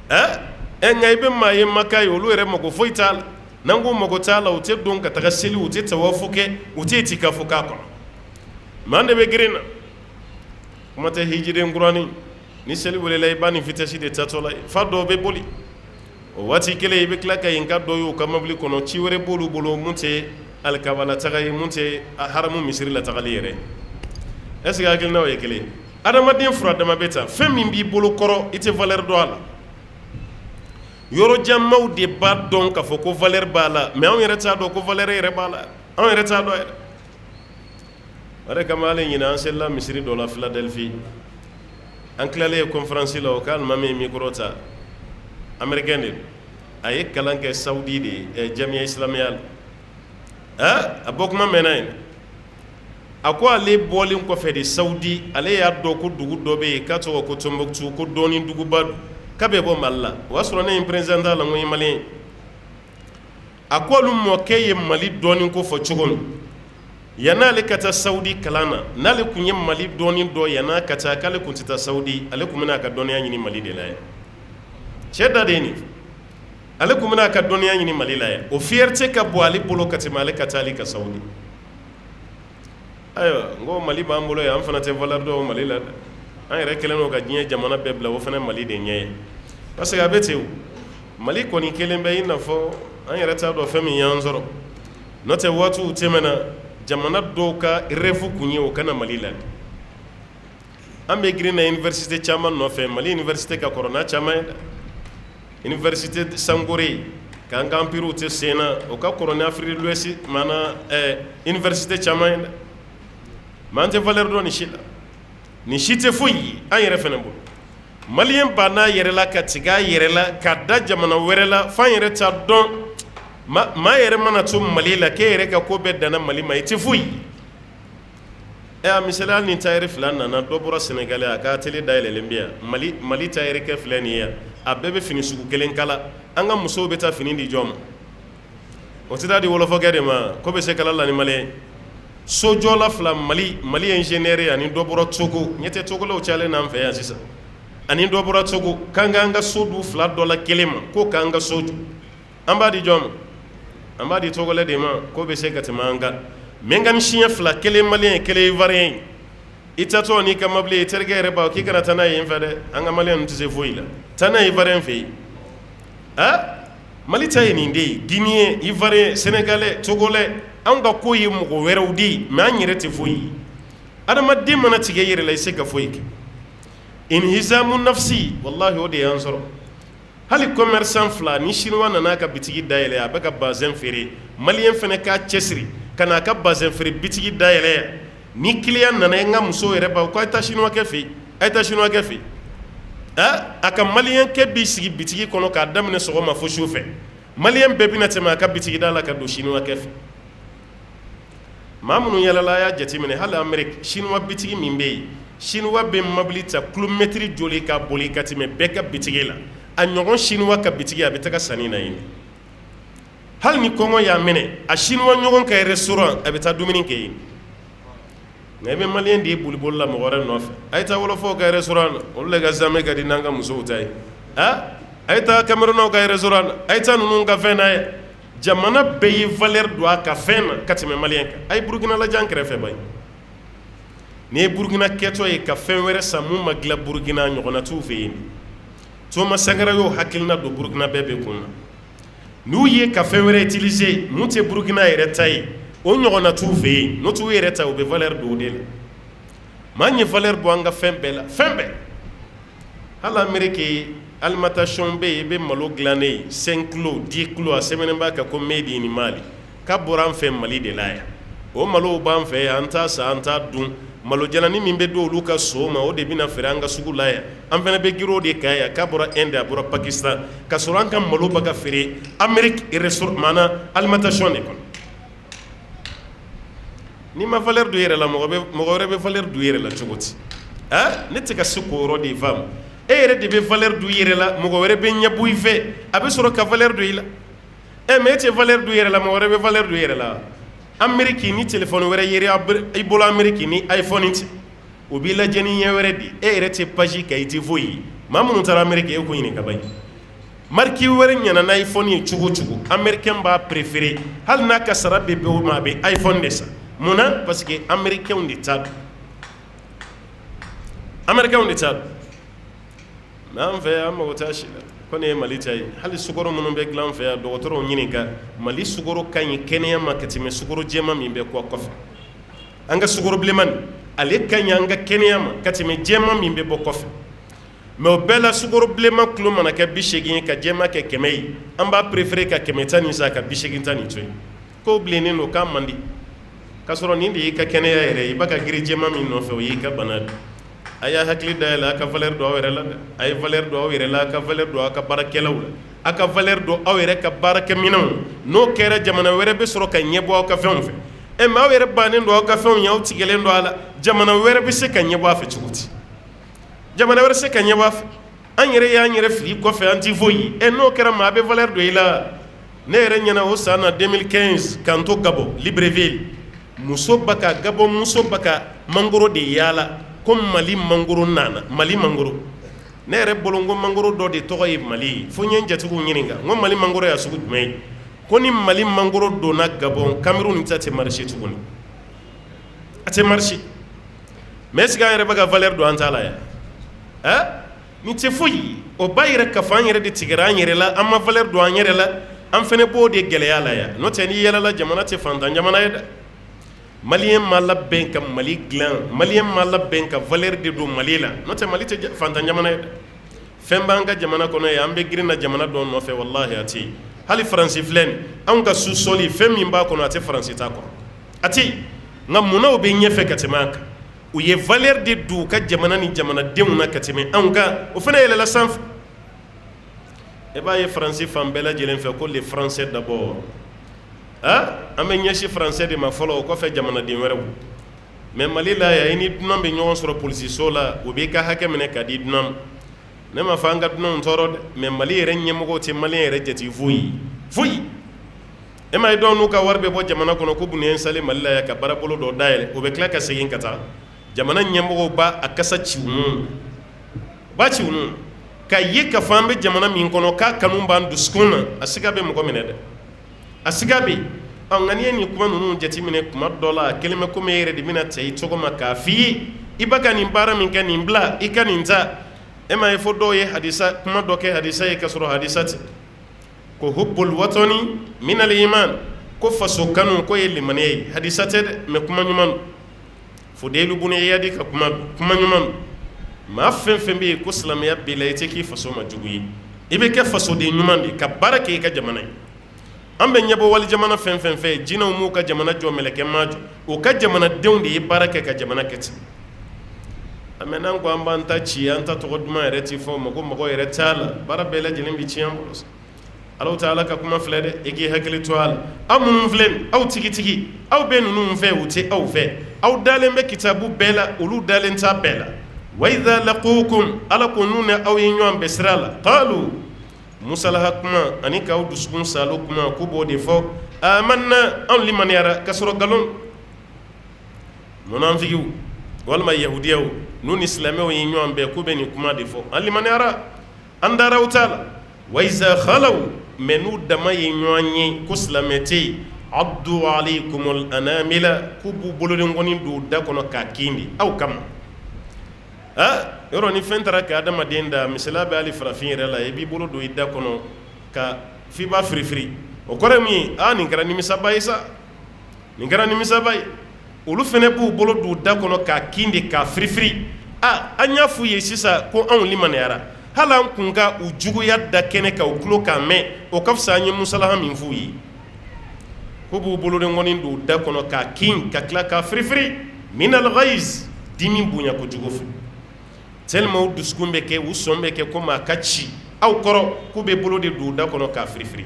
nka i bɛ maa ye maka ye olu yɛrɛ mago foyi t'a la n'an ko mago t'a la u tɛ don ka taga seli u tɛ tawafu kɛ u tɛ itikafo k'a kɔnɔ maa de bɛ girin na kuma tɛ hijiden kurani ni seli welela i b'a ni vitesse de tatɔ la fa dɔw bɛ boli o waati kelen i bɛ tila ka yen ka dɔ ye u ka mobili kɔnɔ ci wɛrɛ b'olu bolo mun tɛ alikabala taga ye mun tɛ haramu misiri la tagali yɛrɛ est ce que hakilinaw ye kelen ye adamaden fura dama bɛ tan fɛn min b'i bolo kɔrɔ i tɛ valeur dɔn a la yɔrɔ janmaw de b'a dɔn k'a fɔ ko valeur b'a la mais anw yɛrɛ t'a dɔn ko valeur yɛrɛ b'a la anw yɛrɛ t'a dɔn yɛrɛ bare kamale nyina ansella misri do la Philadelphie an kilale conférence la o kan mame micro ta américain de ay kalanke saudi de jamia islamiyal abokuma menain akwa le bolin ko fe de saudi ale ya do ko dugu do be ka to ko Tombouctou ko doni dugu badu kabe bo malla wasro ne president la ngoy malien akwa lu mo kay mali doni ko fo chugon yana le kata saudi kalana nale kunye mali doni do yana kata kale kuntita saudi ale kumina ka doni nyini mali de la cheda deni ale kumina ka doni nyini mali la o fierté ka bo ali polo katima ale kata ali ka saudi ayo ngo mali ba mbolo ya amfana te valeur do mali la an yɛrɛ kelen no ka diɲɛ jamana bɛɛ bila o fana mali de ɲɛ parce que a bɛ ten mali kɔni kelen bɛ i n'a fɔ an yɛrɛ t'a dɔn fɛn min y'an sɔrɔ n'o tɛ waatiw tɛmɛna jamana dɔw ka rêve kun ye o kana mali la an bɛ girin na université caman nɔfɛ mali université ka kɔrɔ n'a caman ye dɛ université Sankore k'an ka empire tɛ sen na o ka kɔrɔ ni Afrique de l'Ouest maana université caman ye dɛ mais an tɛ valeur dɔn ni si la ni si tɛ foyi an yɛrɛ fɛnɛ bolo maliyɛn banna yɛrɛ la ka tigɛ a yɛrɛ la ka da jamana wɛrɛ la f'an yɛrɛ t'a dɔn maa yɛrɛ mana to mali la k'e yɛrɛ ka ko bɛɛ danna mali ma i tɛ foyi a misali hali ni tailleur fila nana dɔ bɔra Sénégal a ka atelier dayɛlɛlen bɛ yan mali tailleur kɛ filɛ nin ye yan a bɛɛ bɛ fini sugu kelen kala an ka musow bɛ taa fini di jɔn ma o tɛ taa di wolofɔkɛ de ma ko bɛ se kala la ni maliyɛn sojɔla fila mali ingénieur ani dɔ bɔra Togo ɲɛ tɛ togolaw cayalen n'an fɛ yan sisan ani dɔ bɔra Togo k'an k'an ka so du fila dɔ la kelen ma ko k'an ka so jɔ an b'a di jɔn ma an b'a di togolɛ de ma ko bɛ se ka tɛmɛ an kan mais n ka ni siɲɛ fila kelen maliyɛn kelen ivoirien i tatɔ n'i ka mobili i terikɛ yɛrɛ b'a k'i kana taa n'a ye yen fɛ dɛ an ka maliyɛn ninnu tɛ se foyi la taa n'a ye ivoirien fɛ yen mali ta ye nin de ye guinéen ivoirien sénégalais togolais an ka ko ye mɔgɔ wɛrɛw de ye mais an yɛrɛ tɛ foyi ye adamaden mana tigɛ yɛrɛ la i se ka foyi kɛ inhizamu nafsi wallahi o de y'an sɔrɔ hali commerçant fila ni chinois nana ka bitigi dayɛlɛ a bɛ ka bazin feere maliyɛn fɛnɛ k'a cɛsiri ka n'a ka bazin feere bitigi dayɛlɛ yan ni client nana n ka muso yɛrɛ b'a ko a ye taa chinois kɛ fɛ yen a ye taa chinois kɛ fɛ yen a ka maliyɛn kɛ b'i sigi bitigi kɔnɔ k'a daminɛ sɔgɔma fo su fɛ maliyɛn bɛɛ bɛna tɛmɛ a ka bitigi da la ka don chinois kɛ fɛ maa minnu yɛlɛla a y'a jateminɛ hali Amérique chinois bitigi min bɛ yen chinois bɛ mobili ta kilomɛtiri joli ka boli ka tɛmɛ bɛɛ ka bitigi la a ɲɔgɔn chinois ka bitigi a bɛ taga sanni na yen hali ni kɔngɔ y'a minɛ a chinois ɲɔgɔn ka restaurant a bɛ taa dumuni kɛ yen nka i bɛ maliyɛn de ye boliboli la mɔgɔ wɛrɛ nɔfɛ a ye taa wɔlɔfɔw ka restaurant na olu de ka zamɛ ka di n'an ka musow ta ye a ye taa Camerounnaw ka restaurant na a ye taa ninnu ka fɛn na ye jamana bɛɛ ye valeur don a ka fɛn na ka tɛmɛ maliyɛn kan a ye Burukina lajɛ an kɛrɛfɛ ba ye n'i ye Burukina kɛtɔ ye ka fɛn wɛrɛ san mun ma dilan Burukina ɲɔgɔnna t'u fɛ yen Thomas Sankara y'o hakilina don Burukina bɛɛ bɛ kun na n'u ye ka fɛn wɛrɛ utiliser mun tɛ Burukina yɛrɛ ta ye o ɲɔgɔnna t'u fɛ yen n'o t'u yɛrɛ ta u bɛ valeur don o de la maa ye valeur bɔ an ka fɛn bɛɛ la fɛn bɛɛ hali Amérique alimentation bɛ yen i bɛ malo dilannen ye 5 kilos 10 kilos a sɛbɛnnen b'a kan ko made in Mali k'a bɔra an fɛ Mali de la yan o malow b'an fɛ yan an t'a san an t'a dun malo jalani min bɛ don olu ka so ma o de bɛna feere an ka sugu la yan an fana bɛ girin o de kan yan k'a bɔra Inde a bɔra Pakistan ka sɔrɔ an ka malo bɛ ka feere Amérique restaurant maana alimentation de kɔnɔ n'i ma valeur don i yɛrɛ la mɔgɔ wɛrɛ bɛ valeur don i yɛrɛ la cogo di ne tɛ ka se k'o yɔrɔ de faamu e yɛrɛ de bɛ valeur don i yɛrɛ la mɔgɔ wɛrɛ bɛ ɲɛbɔ i fɛ a bɛ sɔrɔ ka valeur don i la mais e tɛ valeur don i yɛrɛ la mɔgɔ wɛrɛ bɛ valeur don i yɛrɛ la Amérique ni téléphone wɛrɛ yɛrɛ i bolo Amérique ni iPhone tɛ o b'i lajɛ ni ɲɛ wɛrɛ de e yɛrɛ tɛ page kan i tɛ foyi ye maa minnu taara Amérique e ko ɲini ka ban marque wɛrɛ ɲɛna na iPhone ye cogo cogo américain b'a préféré hali n'a ka sara bɛ bɛn o ma a bɛ iPhone de san mun na parce que américain de ta don américain de ta don mais an fɛ an mago t'a si la ko nin ye Mali ta ye hali sukaro minnu bɛ dilan an fɛ yan dɔgɔtɔrɔw ɲininka Mali sukaro ka ɲi kɛnɛya ma ka tɛmɛ sukaro jɛman min bɛ kɔ kɔfɛ an ka sukaro bilenman ale ka ɲi an ka kɛnɛya ma ka tɛmɛ jɛman min bɛ bɔ kɔfɛ mais o bɛɛ la sukaro bilenman kilo mana kɛ 80 ye ka jɛman kɛ 100 ye an b'a préféré ka 110 nin san ka 80 ta nin to yen ko bilennen don k'a man di k'a sɔrɔ nin de y'i ka kɛnɛya yɛrɛ i b'a ka giri jɛma min nɔfɛ o y'i ka bana de a y'a hakili dayɛlɛ a ka valeur don aw yɛrɛ la dɛ a ye valeur don aw yɛrɛ la a ka valeur don aw ka baarakɛlaw la a ka valeur don aw yɛrɛ ka baarakɛminɛnw n'o kɛra jamana wɛrɛ bɛ sɔrɔ ka ɲɛbɔ aw ka fɛnw fɛ mais aw yɛrɛ bannen don aw ka fɛnw ye aw tigɛlen don a la jamana wɛrɛ bɛ se ka ɲɛbɔ a fɛ cogo di jamana wɛrɛ se ka ɲɛbɔ a fɛ an yɛrɛ y'an yɛrɛ fili kɔfɛ an ti foyi ye n'o kɛra maa bɛ valeur don i la ne yɛrɛ ɲɛna o san na 2015 k'an to Gabon Libreville muso ba ka Gabon muso ba ka mangoro de yaala ko Mali mangoro nana Mali mangoro ne yɛrɛ bolo n ko mangoro dɔ de tɔgɔ ye Mali ye fo n ye n jatigiw ɲininka n ko Mali mangoro y'a sugu jumɛn ye ko ni Mali mangoro donna Gabon Cameroun ta tɛ marché tuguni a tɛ marché mais est-ce que an yɛrɛ bɛ ka valeur don an t'a la yan ni tɛ foyi o b'a yɛrɛ k'a fɔ an yɛrɛ de tigɛra an yɛrɛ la an ma valeur don an yɛrɛ la an fana b'o de gɛlɛya la yan n'o tɛ n'i yɛlɛla jamana tɛ fantan jamana ye dɛ maliyɛn ma labɛn ka Mali dilan maliyɛn ma labɛn ka valeur de don Mali la n'o tɛ Mali tɛ fantan jamana ye dɛ fɛn b'an ka jamana kɔnɔ yan an bɛ girin na jamana dɔ nɔfɛ wallahi a tɛ yen hali Faransi filɛ nin anw ka sous-sol fɛn min b'a kɔnɔ a tɛ Faransi t'a kɔnɔ a tɛ yen nka munna u bɛ ɲɛfɛ ka tɛmɛ an kan u ye valeur de don u ka jamana ni jamanadenw na ka tɛmɛ anw kan o fana yɛlɛla sanfɛ e b'a ye Faransi fan bɛɛ lajɛlen fɛ ko les Français d'abord an bɛ ɲɛsin Français de ma fɔlɔ o kɔfɛ jamanaden wɛrɛw mais Mali la yan i ni dunan bɛ ɲɔgɔn sɔrɔ polisiso la u b'i ka hakɛ minɛ k'a di dunan ma ne ma fɔ an ka dunanw tɔɔrɔ dɛ mais Mali yɛrɛ ɲɛmɔgɔw tɛ maliyɛn yɛrɛ jate foyi foyi e ma ye dɔw n'u ka wari bɛ bɔ jamana kɔnɔ ko bunu ye installé Mali la yan ka baarabolo dɔ dayɛlɛ o bɛ tila ka segin ka taa jamana ɲɛmɔgɔw b'a a kasa ci u nun b'a ci u nun ka ye k'a fɔ an bɛ jamana min kɔnɔ k'a kanu b'an dusukun na a siga bɛ mɔgɔ minɛ dɛ a siga bɛ nka n'i ye nin kuma ninnu jateminɛ kuma dɔ la a kelen bɛ komi e yɛrɛ de bɛna cɛ i cogo ma k'a f'i ye i bɛ ka nin baara min kɛ nin bila i ka nin ta e ma ye fɔ dɔw ye hadisa kuma dɔ kɛ hadisa ye ka sɔrɔ hadisa tɛ ko hubbul watani minal iman ko faso kanu ko ye limaniya ye hadisa tɛ dɛ mais kuma ɲuman don fudelu bun iyadi ka kuma ɲuman maa fɛn fɛn bɛ yen ko silamɛya b'i la i tɛ k'i faso ma jugu ye i bɛ kɛ fasoden ɲuman de ka baara kɛ i ka jamana ye an bɛ ɲɛbɔ wali jamana fɛn fɛn fɛ jinɛw m'u ka jamana jɔ mɛlɛkɛ ma jɔ o ka jamanadenw de ye baara kɛ ka jamana kɛ ten mais n'an ko an b'an ta ci an ta tɔgɔ duman yɛrɛ ti fɔ mɔgɔ mɔgɔ yɛrɛ t'a la baara bɛɛ lajɛlen bi tiɲɛ an bolo Alahu Taala ka kuma filɛ dɛ i k'i hakili to a la aw minnu filɛ nin aw tigitigi aw bɛ ninnu fɛ u tɛ aw fɛ aw dalen bɛ kitabu bɛɛ la olu dalen t'a bɛɛ la wa idha laqukum Ala ko n'u ni aw ye ɲɔgɔn bɛn sira la qalu musalaha kuma ani k'aw dusukun salo kuma k'u b'o de fɔ amanna anw limaniyara ka sɔrɔ nkalon munafikiw walima yahudiyaw n'u ni silamɛw ye ɲɔgɔn bɛn k'u bɛ nin kuma de fɔ an limaniyara an dara u t'a la wa iza khalaw mais n'u dama ye ɲɔgɔn ye ko silamɛ tɛ yen abdu alaykumul anamila k'u b'u bolodenkɔni don u da kɔnɔ k'a kindi aw kama yɔrɔ ni fɛn taara kɛ adamaden da misaliya bɛ hali farafin yɛrɛ la i b'i bolo don i da kɔnɔ ka f'i b'a firifiri o kɔrɔ ye min ye nin kɛra nimisaba ye sa nin kɛra nimisaba ye olu fɛnɛ b'u bolo don u da kɔnɔ k'a kindi k'a firifiri an y'a f'u ye sisan ko anw limaniyara hali an kun ka u juguya da kɛnɛ kan u tulo k'a mɛn o ka fisa an ye musalaha min f'u ye ko b'u bolodenkɔni don u da kɔnɔ k'a kin ka tila k'a firifiri minal ghaiz dimi bonya kojugu fɛ tellement u dusukun bɛ kɛ u sɔn bɛ kɛ komi a ka ci aw kɔrɔ k'u bɛ bolo de don u da kɔnɔ k'a firifiri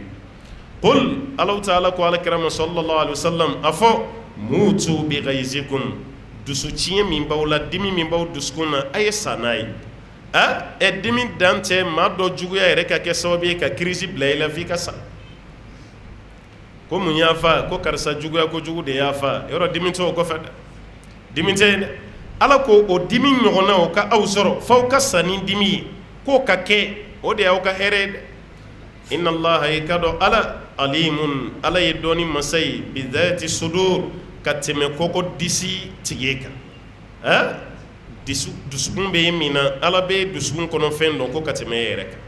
qul Alahu Taala ko alakira ma sallallahu alaihi wasallam a fɔ mutu bi ghaizikum dusu tiɲɛ min b'aw la dimi min b'aw dusukun na a ye sa n'a ye dimi dan tɛ maa dɔ juguya yɛrɛ ka kɛ sababu ye ka crise bila i la f'i ka sa ko mun y'a fa ko karisa juguya kojugu de y'a fa yɔrɔ dimi tɛ o kɔfɛ dɛ dimi tɛ yen dɛ Ala ko o dimi ɲɔgɔnna o ka aw sɔrɔ f'aw ka sa ni dimi ye k'o ka kɛ o de y'aw ka hɛrɛ ye dɛ inna Allaha i ka dɔn Ala alimun Ala ye dɔɔni masa ye bi dhati sudur ka tɛmɛ kɔkɔ disi tige kan dusukun bɛ min na Ala bɛ dusukun kɔnɔ fɛn dɔn ko ka tɛmɛ e yɛrɛ kan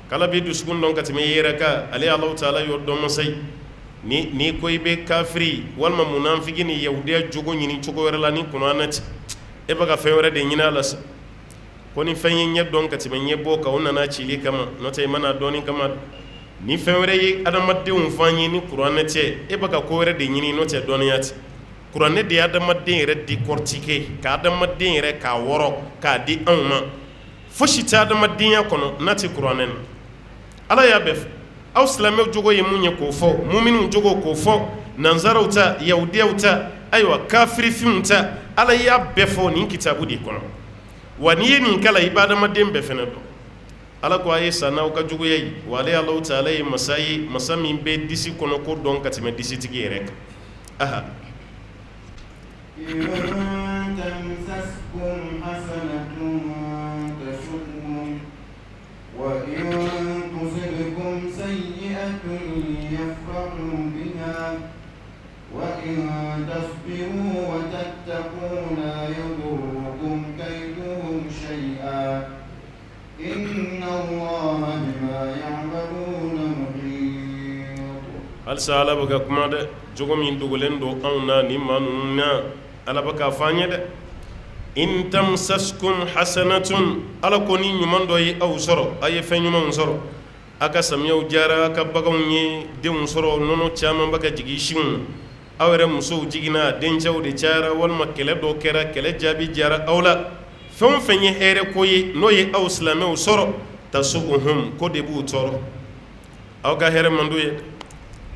k'Ala bɛ dusukun dɔn ka tɛmɛ e yɛrɛ kan ale Alahu Taala y'o dɔn masa ye ni ko i bɛ kafiri walima munafiki ni yahudiya jogo ɲini cogo wɛrɛ la ni kuranɛ tɛ e bɛ ka fɛn wɛrɛ de ɲini a la sa ko ni fɛn ye ɲɛ dɔn ka tɛmɛ ɲɛ bɔ kan o nana cili kama n'o tɛ i mana dɔɔni kama ni fɛn wɛrɛ ye adamadenw fɔ an ye ni kuranɛ tɛ e bɛ ka ko wɛrɛ de ɲini n'o tɛ dɔnniya tɛ kuranɛ de adamaden yɛrɛ décortiquer ka adamaden yɛrɛ k'a wɔrɔ k'a di anw ma fosi tɛ adamadenya kɔnɔ n'a tɛ kuranɛ na ala y'a bɛɛ fɔ aw silamɛw jogo ye mun ye k'o fɔ muminiw jogo k'o fɔ nanzaraw ta yahudiyaw ta ayiwa kafirifinw ta ala y'a bɛɛ fɔ nin kitabu de kɔnɔ wa n'i ye nin kala i bɛ adamaden bɛɛ fɛnɛ dɔn ala ko a ye sa n'aw ka juguya ye wa ale Alahu taala ye masa ye masa min bɛ disi kɔnɔ ko dɔn ka tɛmɛ disitigi yɛrɛ kan aha وإن تصبروا وتتقوا لا يضركم كيدهم شيئا إن الله بما يعملون محيط. هل سأل بك كما ده جوكم يندوغلن دو أونا نمانونا ألا بك أفاني ده إن تمسسكم حسنة ألا كوني نمان دوي أو سرو أي فين نمان سرو aka samiyaw jara aka baganw ye denw sɔrɔ nɔnɔ caman bɛ ka jigin sinw aw yɛrɛ musow jiginna dencɛw de cayara walima kɛlɛ dɔ kɛra kɛlɛ jaabi diyara aw la fɛn o fɛn ye hɛrɛ ko ye n'o ye aw silamɛw sɔrɔ tasu'uhum ko de b'u tɔɔrɔ aw ka hɛrɛ man d'u ye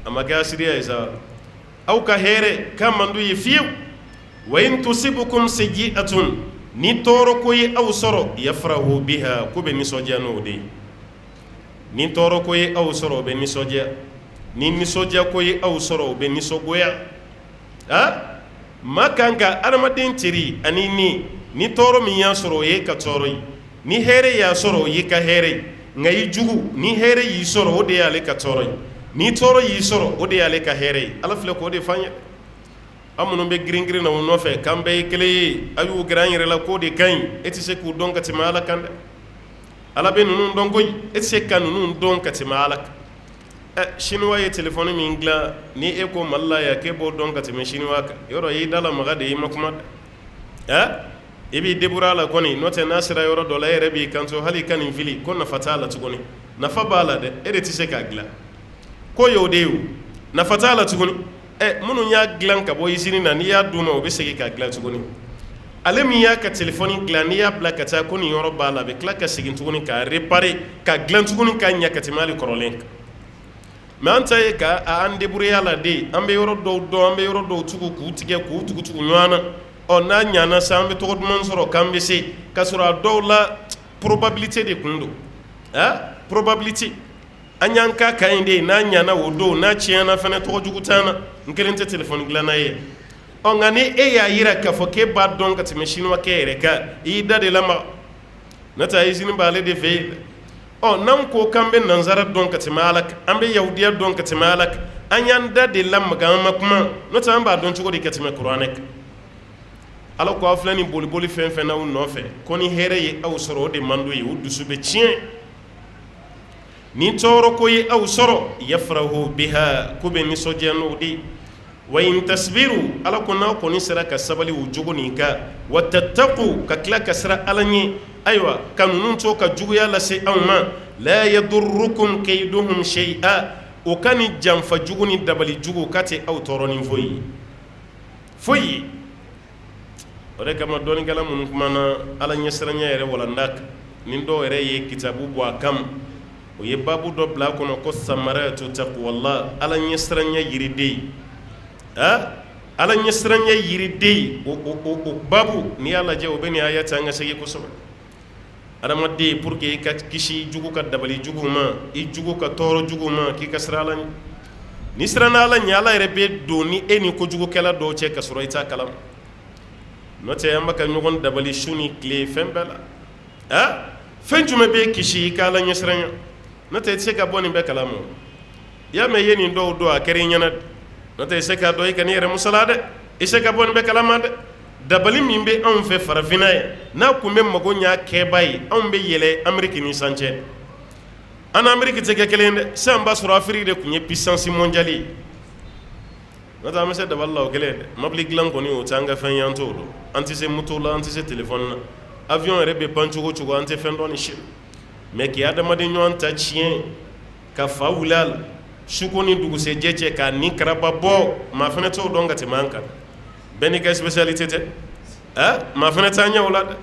a ma kɛ asiriya ye sa aw ka hɛrɛ k'a man d'u ye fiyewu wa in tusibukum sayyi'atun ni tɔɔrɔ ko ye aw sɔrɔ yafrahu biha ko bɛ nisɔndiya n'o de ye ni tɔɔrɔ ko ye aw sɔrɔ o bɛ nisɔndiya ni nisɔndiya ko ye aw sɔrɔ o bɛ nisɔngoya maa kan ka adamaden teri ani ni tɔɔrɔ min y'a sɔrɔ o ye ka tɔɔrɔ ye ni hɛrɛ y'a sɔrɔ o ye ka hɛrɛ ye nka i jugu ni hɛrɛ y'i sɔrɔ o de y'ale ka tɔɔrɔ ye ni tɔɔrɔ y'i sɔrɔ o de y'ale ka hɛrɛ ye ala filɛ k'o de f'an ye an minnu bɛ girin-girin na o nɔfɛ k'an bɛɛ ye kelen ye a y'u gɛrɛ an yɛrɛ la k'o de ka ɲi e tɛ se k'u dɔn ka tɛmɛ ala kan dɛ ala bɛ ninnu dɔn koyi e tɛ se ka ninnu dɔn ka tɛmɛ ala kan chinois ye telefɔni min dilan ni e ko mali la yan k'e b'o dɔn ka tɛmɛ chinois kan yɔrɔ i da lamaga de i ma kuma dɛ i b'i débrouiller a la kɔni n'o tɛ n'a sera yɔrɔ dɔ la e yɛrɛ b'i kanto hali i ka nin fili ko nafa t'a la tuguni nafa b'a la dɛ e de tɛ se k'a dilan ko y'o de ye o nafa t'a la tuguni minnu y'a dilan ka bɔ usine na n'i y'a d'u ma o bɛ segin k'a dilan tuguni ale min y'a ka telefɔni dilan n'i y'a bila ka taa ko nin yɔrɔ b'a la a bɛ tila ka segin tuguni k'a réparer ka dilan tuguni k'a ɲɛ ka tɛmɛ hali kɔrɔlen kan mais an ta ye ka an débrouiller a la de an bɛ yɔrɔ dɔw dɔn an bɛ yɔrɔ dɔw tugu k'u tigɛ k'u tugu ɲɔgɔn na n'a ɲana sa an bɛ tɔgɔ duman sɔrɔ k'an bɛ se k'a sɔrɔ a dɔw la probabilité de kun don probabilité an y'an k'a kan yen de n'a ɲana o don n'a tiɲɛna fɛnɛ tɔgɔ jugu t'an na n kelen tɛ telefɔni dilanna ye nka ni e y'a yira k'a fɔ k'e b'a dɔn ka tɛmɛ chinois kɛ yɛrɛ kan i y'i da de lamaga n'o tɛ usine b'ale de fɛ yen n'an ko k'an bɛ nanzara dɔn ka tɛmɛ ala kan an bɛ yahudiya dɔn ka tɛmɛ ala kan an y'an da de lamaga an ma kuma n'o tɛ an b'a dɔn cogo di ka tɛmɛ kuranɛ kan ala ko aw filɛ nin boliboli fɛn fɛn n'aw nɔfɛ ko ni hɛrɛ ye aw sɔrɔ o de man d'u ye o dusu bɛ tiɲɛ ni tɔɔrɔ ko ye aw sɔrɔ yafrahu biha ko bɛ nisɔndiya n'o de ye wa in tasbiru ala ko n'aw kɔni sera ka sabali o jogo nin kan wa tattaqu ka tila ka siran ala ɲɛ ayiwa ka ninnu to ka juguya lase anw ma la yadurrukum kayduhum shay'a o ka ni janfa jugu ni dabali jugu k'a tɛ aw tɔɔrɔ ni foyi ye foyi ye o de kama dɔɔnikɛla minnu kumana ala ɲɛsiranya yɛrɛ walanda kan ni dɔw yɛrɛ ye kitabu bɔ a kama o ye babu dɔ bila a kɔnɔ ko samaratu taqwallah ala ɲɛsiranya yiriden ala ɲɛsiranya yiriden o babu n'i y'a lajɛ o bɛ nin ayati an ka segin kosɛbɛ adamaden pour que i ka kisi jugu ka dabali jugu ma i jugu ka tɔɔrɔ jugu ma k'i ka siran ala ɲɛ ni siranna ala ɲɛ ala yɛrɛ bɛ don ni e ni kojugukɛla dɔw cɛ ka sɔrɔ i t'a kalama n'o tɛ an bɛ ka ɲɔgɔn dabali su ni tile fɛn bɛɛ la fɛn jumɛn bɛ kisi i ka ala ɲɛsiranya n'o tɛ i tɛ se ka bɔ nin bɛɛ kalama i y'a mɛn i ye nin dɔw dɔn a kɛra i ɲɛna n'o tɛ i se k'a dɔn i ka n'i yɛrɛ musala dɛ i se ka bɔ nin bɛɛ kalama dɛ dabali min bɛ anw fɛ farafinna ye n'a kun bɛ mago ɲa kɛba ye anw bɛ yɛlɛ Amérique ni san cɛ an ni Amérique tɛ kɛ kelen dɛ sisan b'a sɔrɔ Afiriki de kun ye puissance mondiale ye n'o tɛ an bɛ se dabali la o kelen dɛ mobili dilan kɔni o tɛ an ka fɛn ye an t'o dɔn an tɛ se moto la an tɛ se téléphone na avion yɛrɛ bɛ pan cogo cogo an tɛ fɛn dɔn ni si mais k'i adamaden ɲɔgɔn ta tiɲɛ ka fa wuli a la su ko ni dugusɛjɛ cɛ k'a ni karaba bɔ maa fɛnɛ t'o dɔn ka tɛmɛ an kan bɛɛ n'i ka spécialité tɛ maa fana t'a ɲɛ o la dɛ